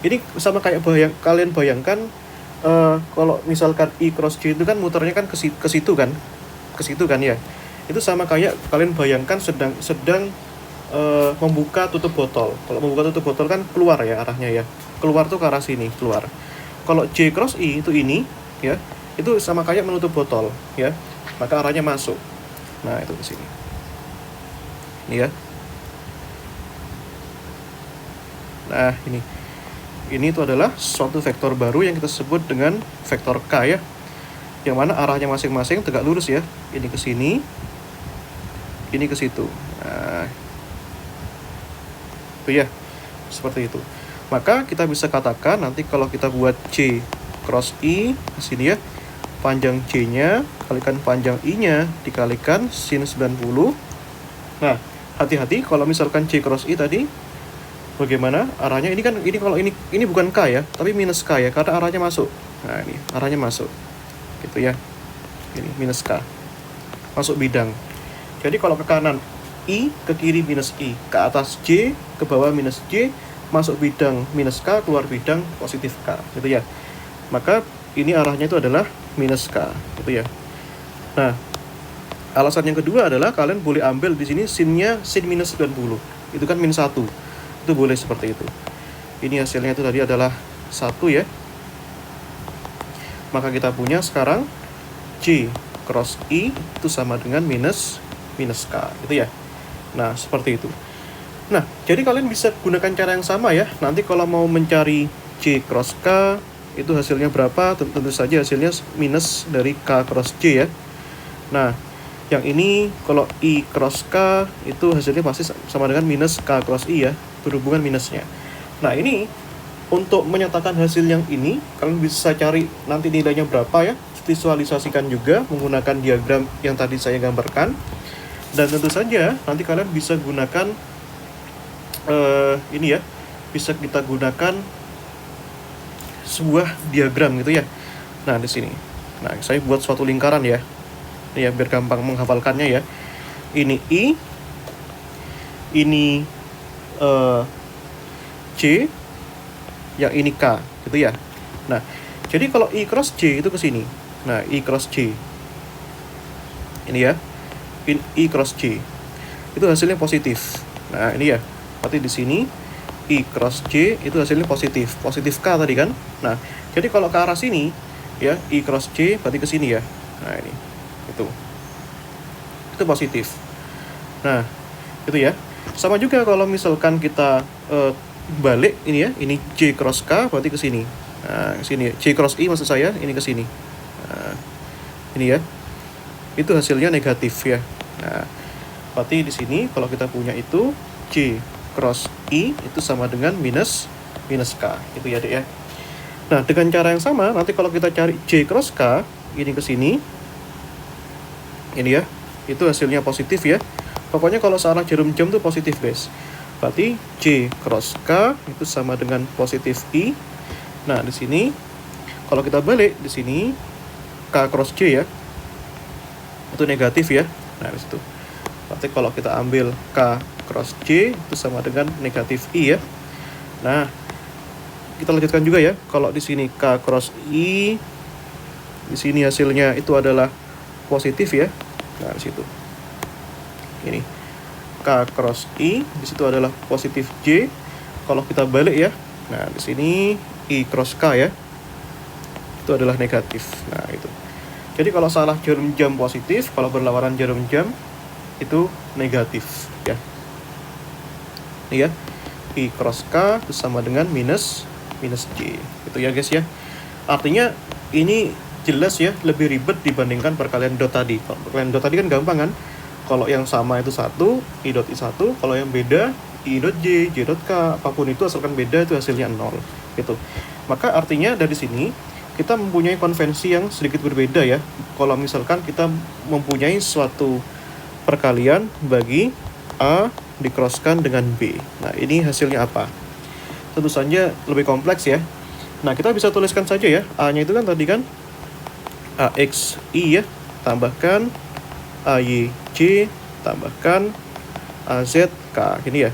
ini sama kayak kalian bayangkan kalau misalkan I cross J itu kan muternya kan ke situ kan? Ke situ kan ya. Itu sama kayak kalian bayangkan sedang membuka tutup botol. Kalau membuka tutup botol kan keluar ya arahnya ya. Keluar tuh ke arah sini, keluar. Kalau J cross I itu ini ya, itu sama kayak menutup botol ya. Maka arahnya masuk. Nah, itu ke sini. Ini ya. Nah, ini. Ini itu adalah suatu vektor baru yang kita sebut dengan vektor K ya. Yang mana arahnya masing-masing tegak lurus ya. Ini ke sini. Ini ke situ. Nah, itu ya. Seperti itu. Maka kita bisa katakan nanti kalau kita buat J cross I ke sini ya. Panjang J-nya kalikan panjang I-nya dikalikan sin 90. Nah, hati-hati kalau misalkan J cross I tadi bagaimana arahnya? Ini kan kalau ini bukan K ya, tapi minus K ya karena arahnya masuk. Nah, ini arahnya masuk. Gitu ya. Ini minus K. Masuk bidang. Jadi kalau ke kanan I, ke kiri minus I, ke atas J, ke bawah minus J, masuk bidang minus K, keluar bidang positif K. Gitu ya. Maka ini arahnya itu adalah minus K, gitu ya. Nah, alasan yang kedua adalah kalian boleh ambil di sini sinnya sin minus 90. Itu kan min 1. Itu boleh seperti itu. Ini hasilnya itu tadi adalah 1 ya. Maka kita punya sekarang J cross I itu sama dengan minus K, gitu ya. Nah, seperti itu. Nah, jadi kalian bisa gunakan cara yang sama ya. Nanti kalau mau mencari J cross K itu hasilnya berapa? Tentu saja hasilnya minus dari K cross J ya. Nah, yang ini kalau I cross K itu hasilnya pasti sama dengan minus K cross I ya, berhubungan minusnya. Nah, ini untuk menyatakan hasil yang ini kalian bisa cari nanti nilainya berapa ya, visualisasikan juga menggunakan diagram yang tadi saya gambarkan. Dan tentu saja nanti kalian bisa gunakan ini ya, bisa kita gunakan sebuah diagram gitu ya. Nah, di sini. Nah, saya buat suatu lingkaran ya. Ini ya biar gampang menghafalkannya ya. ini I, ini J, yang ini K, gitu ya. Nah, jadi kalau I cross J itu ke sini. Nah, I cross J. Ini ya. I cross J. Itu hasilnya positif. Nah, ini ya. Berarti di sini I cross J itu hasilnya positif. Positif K tadi kan. Nah, jadi kalau ke arah sini ya, I cross J berarti ke sini ya. Nah, ini. Itu positif. Nah, itu ya. Sama juga kalau misalkan kita balik ini ya, ini J cross K berarti ke sini. Nah, ke sini ya. J cross I maksud saya, ini ke sini. Nah, ini ya. Itu hasilnya negatif ya. Nah, berarti di sini kalau kita punya itu J cross I itu sama dengan minus K. Itu ya, Dek ya. Nah, dengan cara yang sama nanti kalau kita cari J cross K, ini ke sini. Ini ya. Itu hasilnya positif ya. Pokoknya kalau searah jarum jam itu positif, guys. Berarti J cross K itu sama dengan positif I. Nah, di sini kalau kita balik di sini K cross J ya. Itu negatif ya. Nah, di situ. Berarti kalau kita ambil K cross J itu sama dengan negatif I ya. Nah, kita lanjutkan juga ya. Kalau di sini K cross I, di sini hasilnya itu adalah positif ya. Nah, di situ. Ini K cross I, di situ adalah positif J. Kalau kita balik ya. Nah, di sini I cross K ya. Itu adalah negatif. Nah, itu. Jadi kalau salah jarum jam positif, kalau berlawanan jarum jam itu negatif ya. Ini ya. I cross K itu sama dengan minus J. Itu ya, guys ya. Artinya ini jelas ya lebih ribet dibandingkan perkalian dot tadi. Kalau perkalian dot tadi kan gampang kan. Kalau yang sama itu 1, I dot I 1, kalau yang beda I dot J, J dot K, apapun itu asalkan beda itu hasilnya 0 gitu. Maka artinya dari sini kita mempunyai konvensi yang sedikit berbeda ya. Kalau misalkan kita mempunyai suatu perkalian bagi A dicrosskan dengan B. Nah, ini hasilnya apa? Tentu saja lebih kompleks ya. Nah, kita bisa tuliskan saja ya. A-nya itu kan tadi kan AXI ya, tambahkan AYJ, tambahkan AZK, gini ya.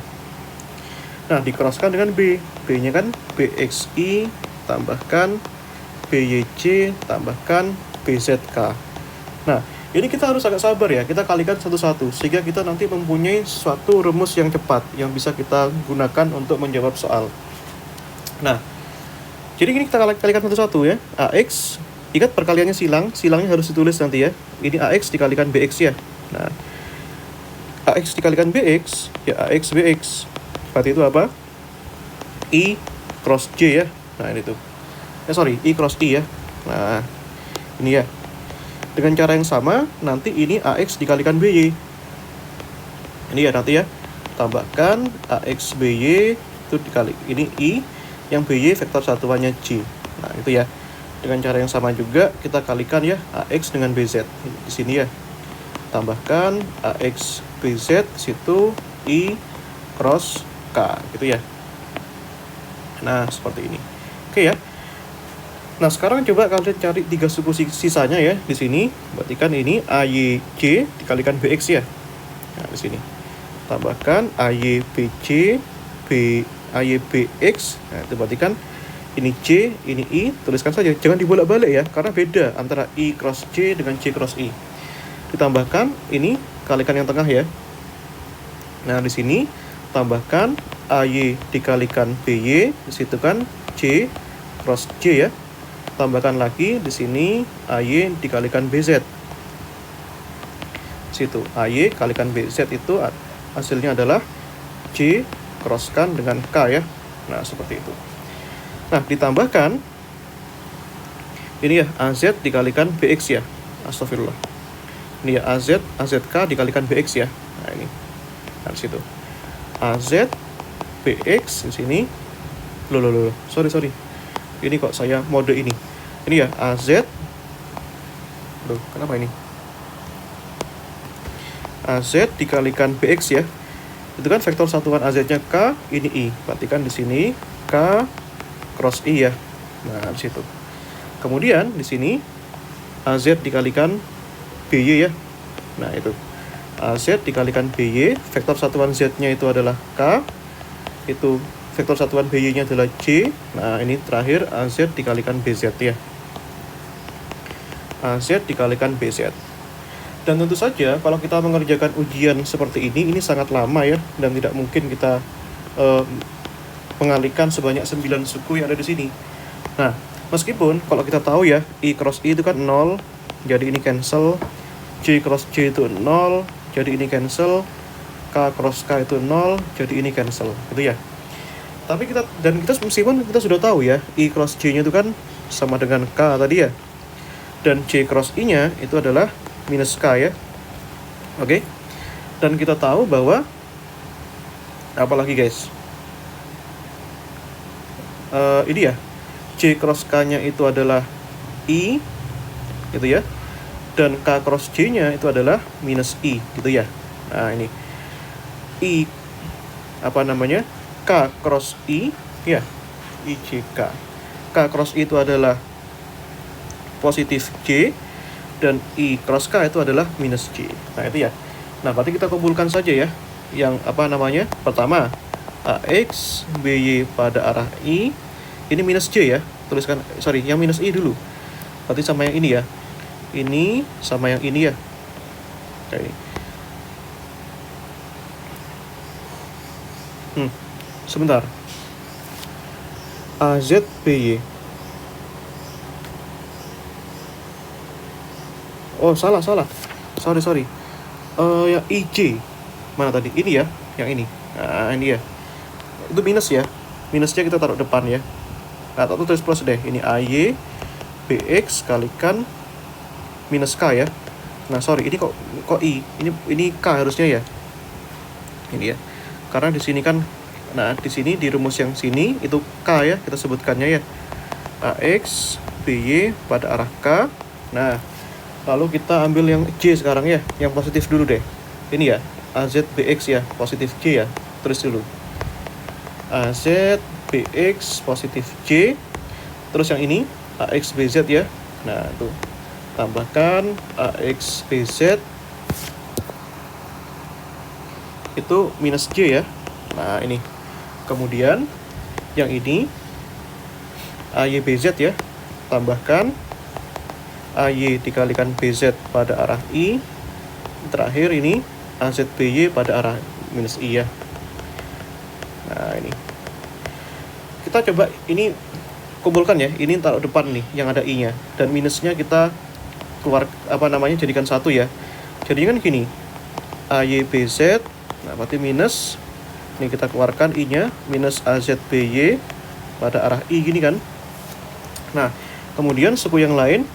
Nah, dicrosskan dengan B. B-nya kan BXI, tambahkan BYJ, tambahkan BZK. Nah, ini kita harus agak sabar ya, kita kalikan satu-satu sehingga kita nanti mempunyai suatu rumus yang cepat yang bisa kita gunakan untuk menjawab soal. Nah, jadi ini kita kalikan satu-satu ya. AX, ingat perkaliannya silangnya harus ditulis nanti ya. Ini AX dikalikan BX ya. Nah, AX dikalikan BX, ya AX BX. Berarti itu apa? I cross J ya. Nah, ini tuh. I cross I ya. Nah, ini ya. Dengan cara yang sama, nanti ini AX dikalikan BY. Ini ya nanti ya. Tambahkan AX BY itu dikali. Ini I, yang BY vektor satuannya J. Nah, itu ya. Dengan cara yang sama juga kita kalikan ya AX dengan BZ. Di sini ya. Tambahkan AX BZ situ I cross K gitu ya. Nah, seperti ini. Oke ya. Nah, sekarang coba kalian cari 3 suku sisanya ya di sini. Berarti kan ini AYJ dikalikan BX ya. Nah, di sini. Tambahkan AYBJ AYBX. Nah, itu berarti kan ini J, ini I, tuliskan saja. Jangan dibolak-balik ya, karena beda antara I cross J dengan J cross I. Ditambahkan ini kalikan yang tengah ya. Nah, di sini tambahkan AY dikalikan BY, di situ kan J cross J ya. Tambahkan lagi di sini AY dikalikan BZ. Situ AY kalikan BZ itu hasilnya adalah J crosskan dengan K ya. Nah, seperti itu. Nah, ditambahkan ini ya AZ dikalikan BX ya. Astagfirullah. Ini ya AZK dikalikan BX ya. Nah, ini. Nah, situ. AZ BX di sini. Loh. Sorry. Ini kok saya mode ini. Ini ya AZ. Loh, kenapa ini? AZ dikalikan BX ya. Itu kan vektor satuan AZ-nya K, ini I. Berarti kan di sini K cross I ya. Nah, di situ. Kemudian di sini AZ dikalikan BY ya. Nah, itu. AZ dikalikan BY, vektor satuan Z-nya itu adalah K, itu vektor satuan BY-nya adalah J. Nah, ini terakhir AZ dikalikan BZ ya. AZ dikalikan BZ. Dan tentu saja kalau kita mengerjakan ujian seperti ini sangat lama ya, dan tidak mungkin kita mengalihkan sebanyak 9 suku yang ada di sini. Nah, meskipun kalau kita tahu ya, I cross I itu kan 0, jadi ini cancel. J cross J itu 0, jadi ini cancel. K cross K itu 0, jadi ini cancel, gitu ya. Tapi kita meskipun kita sudah tahu ya, I cross J-nya itu kan sama dengan K tadi ya. Dan J cross I-nya itu adalah minus K ya. Oke. Dan kita tahu bahwa apalagi guys? Ini ya. J cross K-nya itu adalah I gitu ya. Dan K cross J-nya itu adalah minus I gitu ya. Nah, ini I K cross I ya, IJK. K cross I itu adalah positif J dan I cross K itu adalah minus J. Nah, itu ya. Nah, berarti kita kumpulkan saja ya. Yang pertama AX BY pada arah I, ini minus J ya. Tuliskan, yang minus I dulu. Berarti sama yang ini ya. Ini sama yang ini ya. Oke. Sebentar. AZ BY. Oh, salah. Sorry. Yang IJ. Mana tadi? Ini ya, yang ini. Nah, ini ya. Itu minus ya. Minusnya kita taruh depan ya. Nah, atau tulis plus deh. Ini AY BX kalikan minus K ya. Nah, sorry, ini kok I. Ini K harusnya ya. Ini ya. Karena di sini kan, nah di sini di rumus yang sini itu K ya, kita sebutkannya ya. AX BY pada arah K. Nah, lalu kita ambil yang J sekarang ya, yang positif dulu deh. Ini ya, AZ BX ya, positif J ya. Tulis dulu. AZ BX positif J. Terus yang ini AX BZ ya. Nah, tuh. Tambahkan AX BZ itu minus J ya. Nah, ini. Kemudian yang ini AY BZ ya. Tambahkan AY dikalikan BZ pada arah I. Terakhir ini AZ BY pada arah minus I ya. Nah, ini. Kita coba ini kumpulkan ya. Ini taruh depan nih yang ada I-nya, dan minusnya kita keluar jadikan satu ya. Jadi kan gini. AY BZ, nah berarti minus, ini kita keluarkan I-nya, minus AZ BY pada arah I gini kan. Nah, kemudian suku yang lain,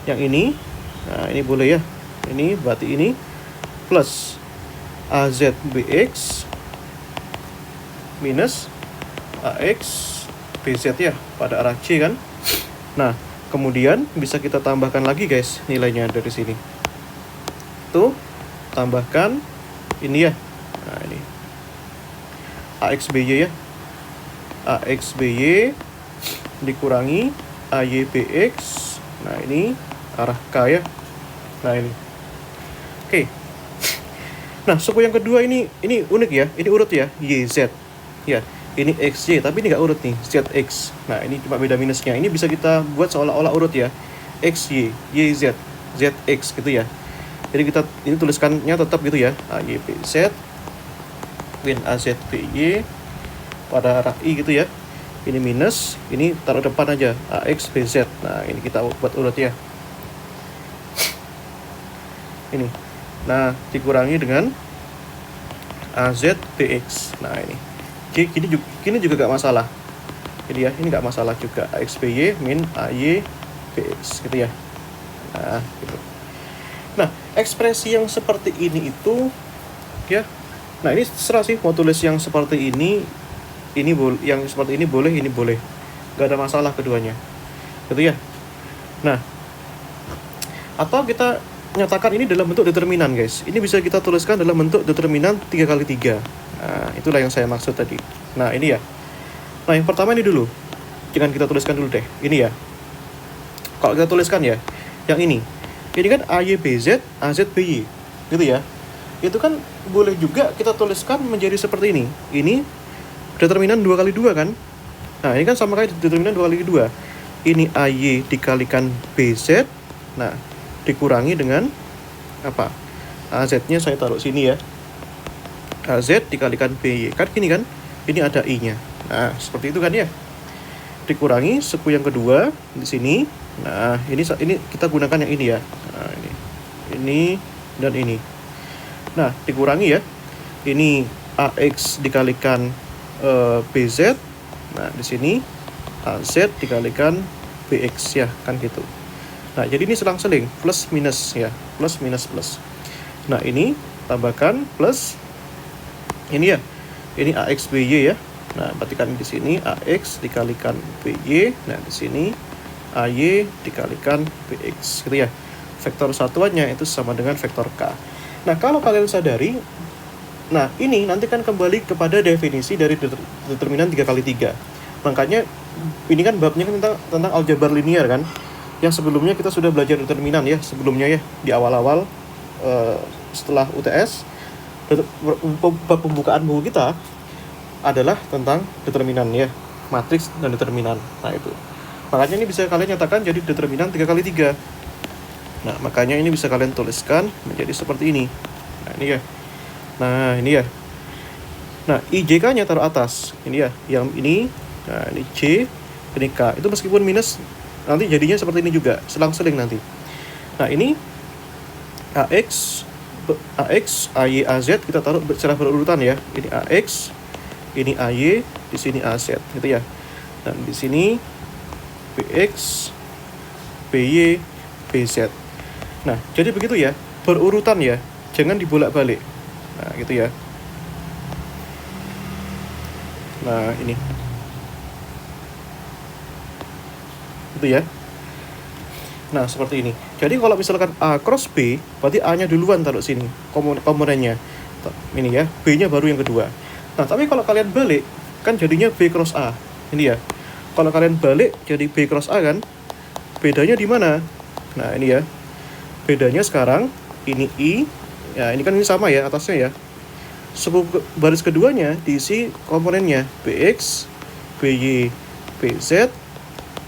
yang ini, nah ini boleh ya. Ini berarti ini plus AZ BX minus AX BZ ya pada arah C kan. Nah, kemudian bisa kita tambahkan lagi guys nilainya dari sini. Tuh, tambahkan ini ya. Nah, ini AXBY ya. AXBY dikurangi AYBX. Nah, ini arah K ya. Nah, ini. Oke. Nah, suku yang kedua ini unik ya. Ini urut ya, YZ. Ya, ini XY, tapi ini nggak urut nih, ZX. Nah, ini cuma beda minusnya. Ini bisa kita buat seolah-olah urut ya. XY, YZ, ZX gitu ya. Jadi kita ini tuliskannya tetap gitu ya. AYBZ win AZBY pada arah I gitu ya. Ini minus, ini taruh depan aja AXBZ. Nah, ini kita buat urut ya. Ini. Nah, dikurangi dengan AZBX. Nah, ini. Gini juga gak masalah. Jadi ya, ini gak masalah juga. AXBY min AYBX gitu ya. Nah, gitu. Nah, ekspresi yang seperti ini itu ya. Nah, ini terserah sih mau tulis yang seperti ini yang seperti ini boleh, ini boleh. Gak ada masalah keduanya. Gitu ya. Nah, atau kita nyatakan ini dalam bentuk determinan, guys. Ini bisa kita tuliskan dalam bentuk determinan 3x3. Nah, itulah yang saya maksud tadi. Nah, ini ya. Nah, yang pertama ini dulu. Jangan kita tuliskan dulu deh. Ini ya. Kalau kita tuliskan ya, yang ini. Ini kan AYBZ, AZBY. Gitu ya. itu kan boleh juga kita tuliskan menjadi seperti ini. Ini determinan 2 kali 2 kan. Nah, ini kan sama kayak determinan 2 kali 2. Ini AY dikalikan BZ. Nah, dikurangi dengan apa? AZ-nya saya taruh sini ya. AZ dikalikan BY. Kan gini kan? Ini ada I-nya. Nah, seperti itu kan ya. Dikurangi suku yang kedua di sini. Nah, ini kita gunakan yang ini ya. Nah, ini dan ini. Nah, dikurangi ya. Ini AX dikalikan BZ. Nah, di sini AZ dikalikan BX ya, kan gitu. Nah, jadi ini selang-seling, plus minus ya, plus minus plus. Nah, ini tambahkan plus ini ya. Ini AX BY ya. Nah, berarti kan di sini AX dikalikan BY. Nah, di sini AY dikalikan BX gitu ya. Vektor satuannya itu sama dengan vektor K. Nah, kalau kalian sadari, nah ini nanti kan kembali kepada definisi dari determinan 3 kali 3. Makanya ini kan babnya kan tentang aljabar linear kan. Yang sebelumnya kita sudah belajar determinan ya, sebelumnya ya, di awal-awal setelah UTS. Bab pembukaan buku kita adalah tentang determinan ya, matriks dan determinan. Nah itu. Makanya ini bisa kalian nyatakan jadi determinan 3 kali 3. Nah, makanya ini bisa kalian tuliskan menjadi seperti ini. Nah, ini ya. Nah, ini ya. Nah, IJK-nya taruh atas. Ini ya, yang ini. Nah, ini C, ini K. Itu meskipun minus, nanti jadinya seperti ini juga. Selang-seling nanti. Nah, ini AX, AY, AZ kita taruh secara berurutan ya. Ini AX, ini AY, di sini AZ. Gitu ya. Dan di sini BX, BY, BZ. Nah, jadi begitu ya, berurutan ya, jangan dibolak-balik. Nah, gitu ya. Nah, ini. Itu ya. Nah, seperti ini. Jadi kalau misalkan A cross B, berarti A-nya duluan taruh sini, komponennya. Ini ya, B-nya baru yang kedua. Nah, tapi kalau kalian balik, kan jadinya B cross A. Ini ya. Kalau kalian balik jadi B cross A kan, bedanya di mana? Nah, ini ya. Bedanya sekarang ini I, ya ini kan ini sama ya atasnya ya. Suku baris keduanya diisi komponennya BX, BY, BZ,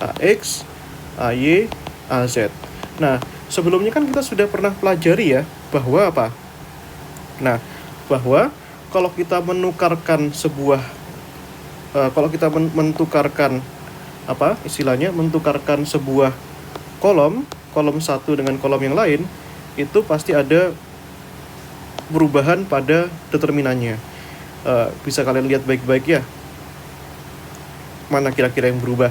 AX, AY, AZ. Nah, sebelumnya kan kita sudah pernah pelajari ya bahwa apa? Nah, bahwa kalau kita menukarkan sebuah kalau kita mentukarkan apa istilahnya, mentukarkan sebuah kolom satu dengan kolom yang lain, itu pasti ada perubahan pada determinannya. Bisa kalian lihat baik-baik ya, mana kira-kira yang berubah.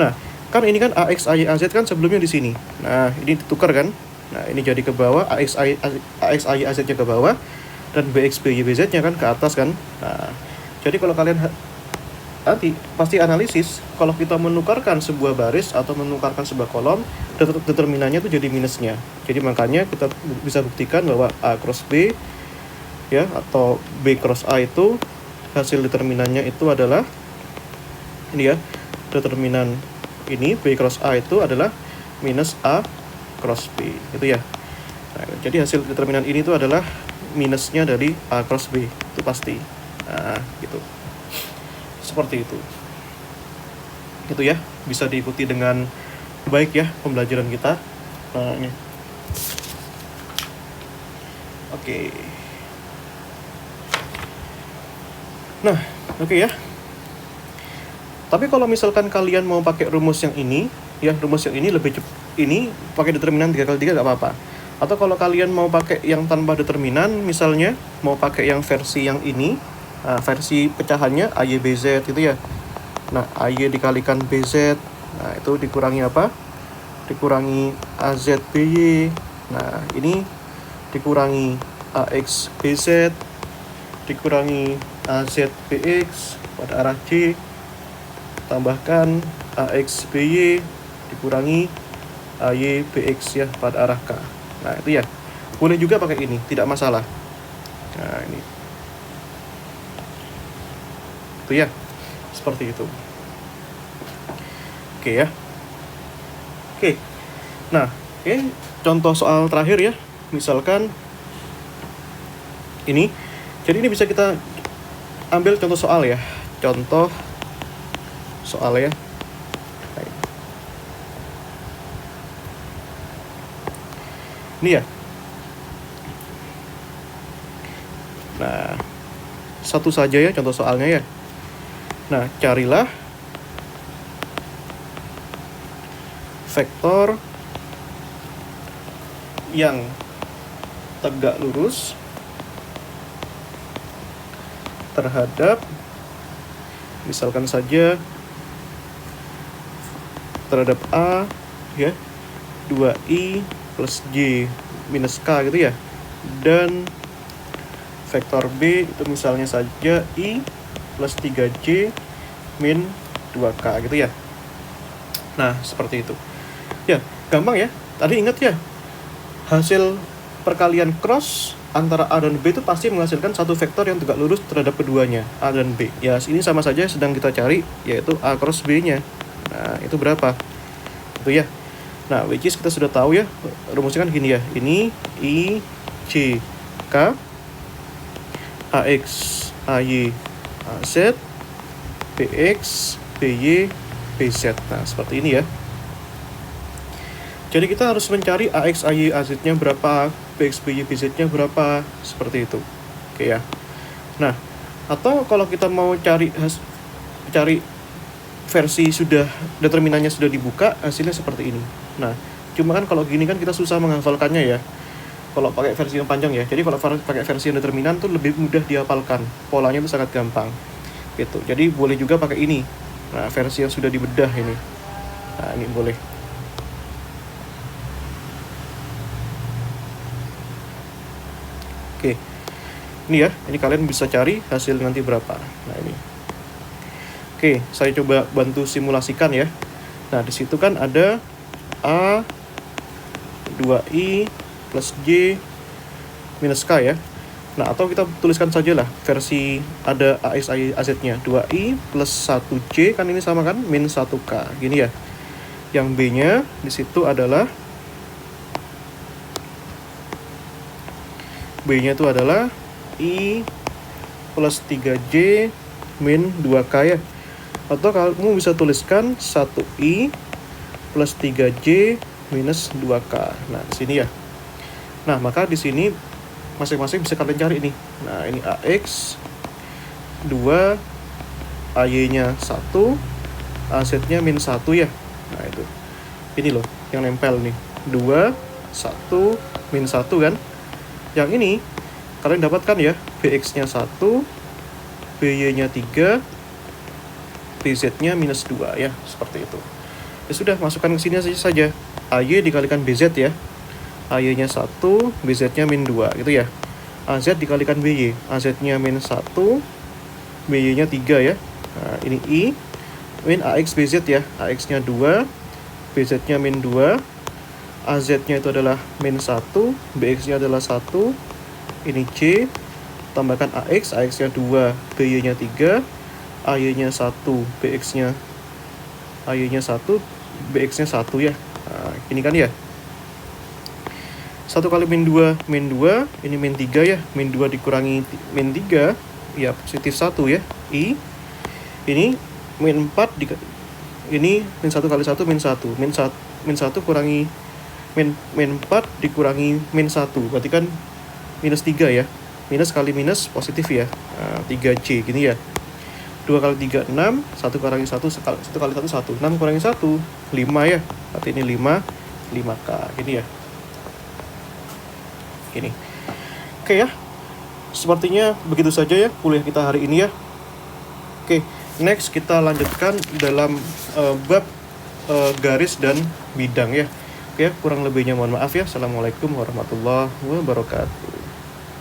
Nah, kan ini kan AX, AY, AZ kan sebelumnya di sini. Nah, ini ditukar kan. Nah, ini jadi ke bawah, AX, AY, AZ-nya ke bawah, dan BX, BY, BZ-nya kan ke atas kan. Nah, jadi kalau kalian nanti pasti analisis, kalau kita menukarkan sebuah baris atau menukarkan sebuah kolom, determinannya itu jadi minusnya. Jadi makanya kita bisa buktikan bahwa A cross B ya, atau B cross A itu hasil determinannya itu adalah ini ya, determinan ini B cross A itu adalah minus A cross B itu ya. Nah, jadi hasil determinan ini itu adalah minusnya dari A cross B, itu pasti. Nah, gitu. Seperti itu. Gitu ya, bisa diikuti dengan baik ya pembelajaran kita. Nah, ini. Oke. Nah, oke ya. Tapi kalau misalkan kalian mau pakai rumus yang ini, ya rumus yang ini lebih cepat. Ini pakai determinan 3 kali 3 gak apa-apa. Atau kalau kalian mau pakai yang tanpa determinan, misalnya mau pakai yang versi yang ini, nah, versi pecahannya AY BZ itu ya. Nah, AY dikalikan BZ. Nah, itu dikurangi apa? Dikurangi AZ BY. Nah, ini dikurangi AX BZ, dikurangi AZ BX pada arah C, tambahkan AX BY, dikurangi AY BX ya pada arah K. Nah, itu ya. Boleh juga pakai ini, tidak masalah. Nah, ini. Itu ya, seperti itu. Oke ya. Oke. Nah, contoh soal terakhir ya. Misalkan ini. Jadi ini bisa kita ambil contoh soal ya. Contoh soal ya. Ini ya. Nah, satu saja ya contoh soalnya ya. Nah, carilah vektor yang tegak lurus terhadap, misalkan saja terhadap A ya, 2i plus j minus k gitu ya, dan vektor B itu misalnya saja i plus 3j min 2k gitu ya. Nah, seperti itu ya, gampang ya. Tadi ingat ya, hasil perkalian cross antara A dan B itu pasti menghasilkan satu vektor yang tegak lurus terhadap keduanya, A dan B. Ya, ini sama saja sedang kita cari, yaitu A cross B-nya. Nah, itu berapa? Itu ya. Nah, which is kita sudah tahu ya, rumusnya kan gini ya. Ini I, J, K, AX, AY, AZ, BX, BY, BZ. Nah, seperti ini ya. Jadi kita harus mencari AX, AY, AZ-nya berapa, BX, BY, BZ-nya berapa, seperti itu. Oke ya. Nah, atau kalau kita mau cari versi sudah determinannya sudah dibuka, hasilnya seperti ini. Nah, cuma kan kalau gini kan kita susah menghafalkannya ya. Kalau pakai versi yang panjang ya. Jadi kalau pakai versi yang determinan tuh lebih mudah dihafalkan. Polanya itu sangat gampang. Gitu. Jadi boleh juga pakai ini. Nah, versi yang sudah dibedah ini. Nah, ini boleh. Oke. Ini ya, ini kalian bisa cari hasil nanti berapa. Nah, ini. Oke, saya coba bantu simulasikan ya. Nah, di situ kan ada A 2i plus J minus K ya. Nah, atau kita tuliskan saja lah versi ada AX AZ-nya 2i plus 1J, kan ini sama kan, min 1K gini ya. Yang B-nya di situ adalah B-nya itu adalah I plus 3J min 2K ya. Atau kamu bisa tuliskan 1i plus 3j minus 2k. Nah, di sini ya. Nah, maka di sini masing-masing bisa kalian cari ini. Nah, ini AX 2, AY-nya 1, AZ-nya min 1 ya. Nah, itu. Ini loh yang nempel nih. 2, 1, min 1 kan. Yang ini kalian dapatkan ya, BX-nya 1, BY-nya 3, BZ-nya minus 2 ya, seperti itu. Ya sudah, masukkan ke sini saja. AY dikalikan BZ ya. AY-nya 1, BZ-nya min 2 gitu ya. AZ dikalikan BY. AZ-nya min 1, BY-nya 3 ya. Nah, ini I min AX BZ ya. AX-nya 2, BZ-nya min 2. AZ-nya itu adalah min 1, BX-nya adalah 1. Ini C, tambahkan AX, AX-nya 2, BY-nya 3. AY-nya 1, BX-nya AY-nya 1, BX-nya 1 ya. Nah, ini kan ya. 1 kali min 2, ini min 3 ya. Min 2 dikurangi min 3, ya positif 1 ya. I. Ini min 4, ini min 1 kali 1, min 1. Min 1 kurangi, min 4 dikurangi min 1. Berarti kan minus 3 ya. Minus kali minus positif ya. Nah, 3C gini ya. 2 kali 3, 6, 1 kurangi 1, 1 kali 1, 1, 6 kurangi 1, 5 ya. Berarti ini 5, 5K, gini ya. Gini. Oke ya, sepertinya begitu saja ya kuliah kita hari ini ya. Oke, next kita lanjutkan dalam bab garis dan bidang ya. Oke, kurang lebihnya mohon maaf ya. Assalamualaikum warahmatullahi wabarakatuh.